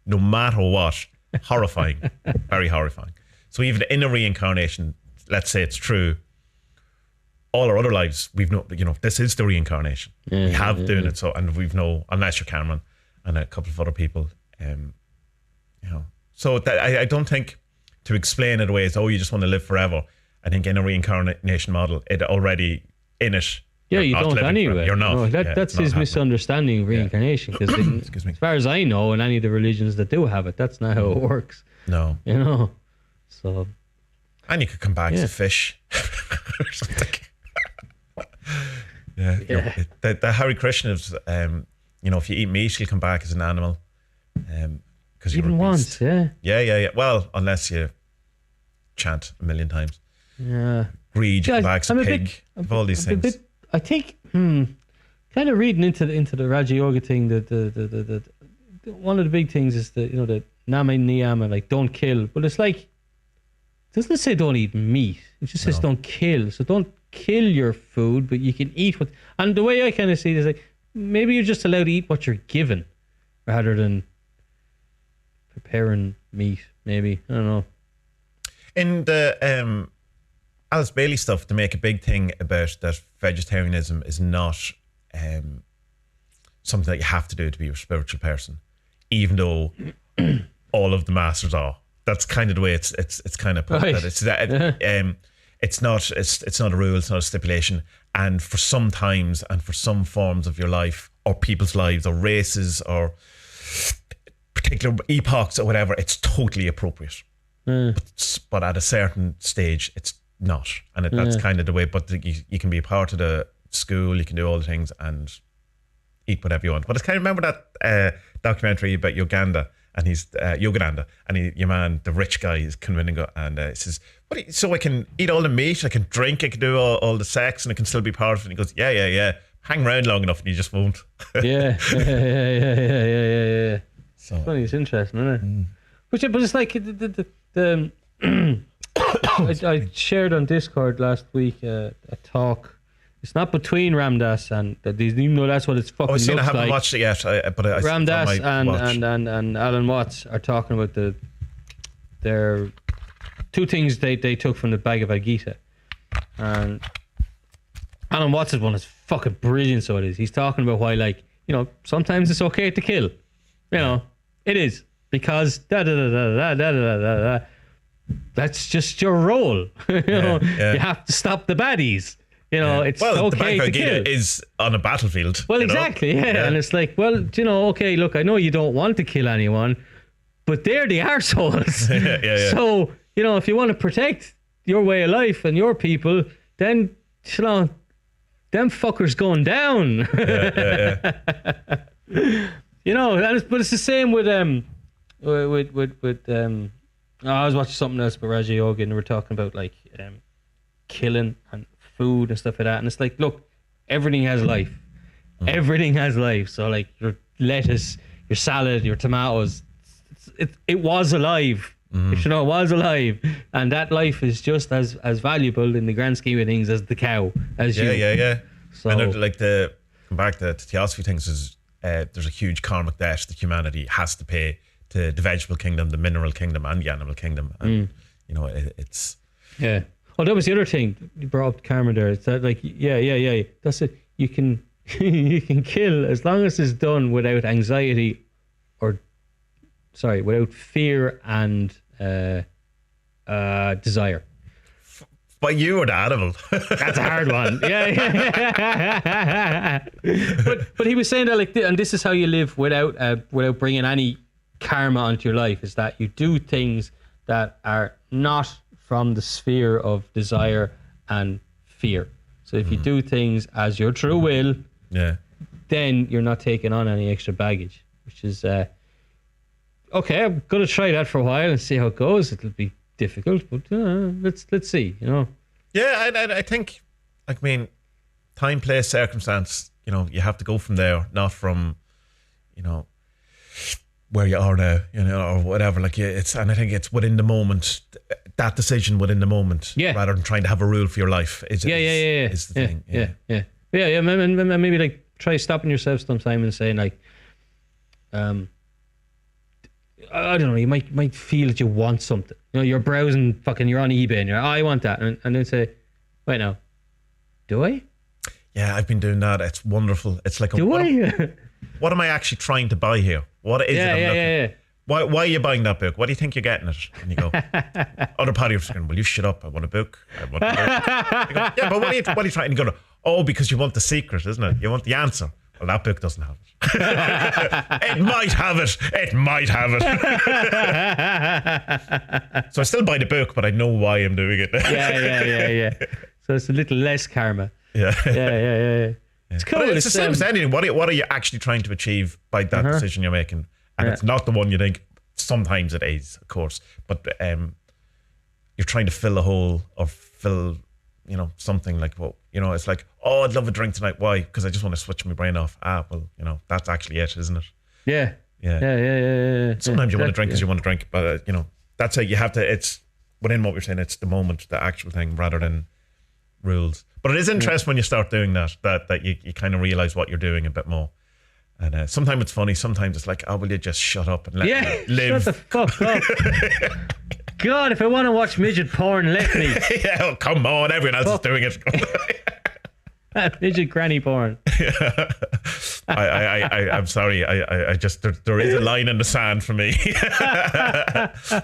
no matter what. Horrifying, very horrifying. So even in a reincarnation, let's say it's true, all our other lives we've known, this is the reincarnation. We have doing it. So, and we've unless you're Cameron and a couple of other people. So I don't think to explain it away as you just want to live forever. I think in a reincarnation model, it already in it. Yeah, you don't anyway. You're not. No, that's his misunderstanding of reincarnation. Because as far as I know, in any of the religions that do have it, that's not how it works. No. So. And you could come back as a fish or something. The Hare Krishna is, if you eat meat, you'll come back as an animal. Even once, Yeah. Well, unless you chant a million times. Yeah. Greed, come back as a pig. All these things. I think, kind of reading into the Raja Yoga thing, the one of the big things is the Nama Niyama, don't kill. But it's doesn't say don't eat meat. It just says don't kill. So don't kill your food, but you can eat what. And the way I kind of see it is like maybe you're just allowed to eat what you're given, rather than preparing meat. Maybe, I don't know. In the Alice Bailey stuff, to make a big thing about that vegetarianism is not something that you have to do to be a spiritual person, even though all of the masters are. That's kind of the way it's kind of put. Right. That it's that it's not a rule, it's not a stipulation. And for some times and for some forms of your life or people's lives or races or particular epochs or whatever, it's totally appropriate. But at a certain stage, it's not. And that's kind of the way. But you can be a part of the school, you can do all the things and eat whatever you want. But it's kind of, remember that documentary about Uganda? And he's Uganda, and your man, the rich guy, is coming and he says, so I can eat all the meat, I can drink, I can do all the sex, and I can still be part of it. And he goes, yeah. Hang around long enough and you just won't. Yeah. So funny, it's interesting, isn't it? But it's like the I shared on Discord last week a talk. It's not between Ramdas and even though that's what it's fucking looks like. I haven't watched it yet. But Ramdas and Alan Watts are talking about their two things they took from the Bhagavad Gita. And Alan Watts' one is fucking brilliant, so it is. He's talking about why, like, you know, sometimes it's okay to kill. You know, it is. Because that's just your role. You know, you have to stop the baddies. You know, it's okay to kill. Gita is on a battlefield. Well, exactly, yeah. And it's like, well, you know, okay, look, I know you don't want to kill anyone, but they're the arseholes. Yeah. So, you know, if you want to protect your way of life and your people, then, you know, them fuckers going down. You know, but it's the same with I was watching something else about Raja Yoga, and we were talking about like killing and food and stuff like that, and it's like, look, everything has life. Everything has life. So like your lettuce, your salad, your tomatoes, it was alive. You know, it was alive, and that life is just as valuable in the grand scheme of things as the cow, as you. Yeah. So, and like come back to theosophy things is there's a huge karmic debt that humanity has to pay to the vegetable kingdom, the mineral kingdom, and the animal kingdom, and you know it's. Yeah. Oh, that was the other thing you brought up, karma there. It's that, like, yeah. That's it. You can you can kill as long as it's done without anxiety, without fear and desire. But you or the animal? That's a hard one. Yeah. But he was saying that, like, and this is how you live without bringing any karma onto your life, is that you do things that are not from the sphere of desire and fear. So if you do things as your true will, then you're not taking on any extra baggage, which is okay. I'm gonna try that for a while and see how it goes. It'll be difficult, but let's see. You know. Yeah, I think, I mean, time, place, circumstance. You know, you have to go from there, not from, you know, where you are now, you know, or whatever. Like, and I think it's within the moment. That decision within the moment, rather than trying to have a rule for your life, is the thing. Yeah. Maybe like try stopping yourself sometime and saying like, I don't know, you might feel that you want something. You know, you're browsing, you're on eBay and you're, I want that, and then say, wait now, do I? Yeah, I've been doing that. It's wonderful. It's like, what am I actually trying to buy here? What is it I'm looking at? Why are you buying that book? What do you think you're getting it? And you go, other part of your screen, will you shut up? I want a book. You go, yeah, but what are you trying? And you go, oh, because you want the secret, isn't it? You want the answer. Well, that book doesn't have it. It might have it. So I still buy the book, but I know why I'm doing it. Yeah. So it's a little less karma. Yeah. It's cool. But it's the same as anything. What are you actually trying to achieve by that decision you're making? And it's not the one you think. Sometimes it is, of course, but you're trying to fill a hole or fill, you know, something like, well, you know, it's like, oh, I'd love a drink tonight. Why? Because I just want to switch my brain off. Well, you know, that's actually it, isn't it? Yeah. Sometimes you want to drink because you want to drink, but you know, that's it. You have to. It's within what we're saying. It's the moment, the actual thing, rather than rules. But it is interesting when you start doing that you kind of realize what you're doing a bit more. And sometimes it's funny, sometimes it's like, oh, will you just shut up and let me live? Shut the fuck up. God, if I want to watch midget porn, let me. Yeah, well, come on, everyone else is doing it. Midget granny porn. I'm sorry. I just there is a line in the sand for me.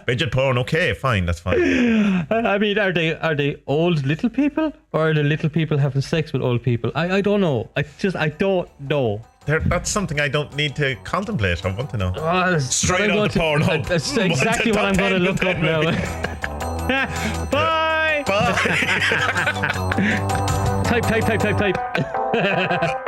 Midget porn, okay, fine, that's fine. I mean, are they old little people, or are the little people having sex with old people? I don't know. I don't know. That's something I don't need to contemplate. I want to know. Straight on the Pornhub. That's exactly what I'm going to look up now. Bye. Bye. Type.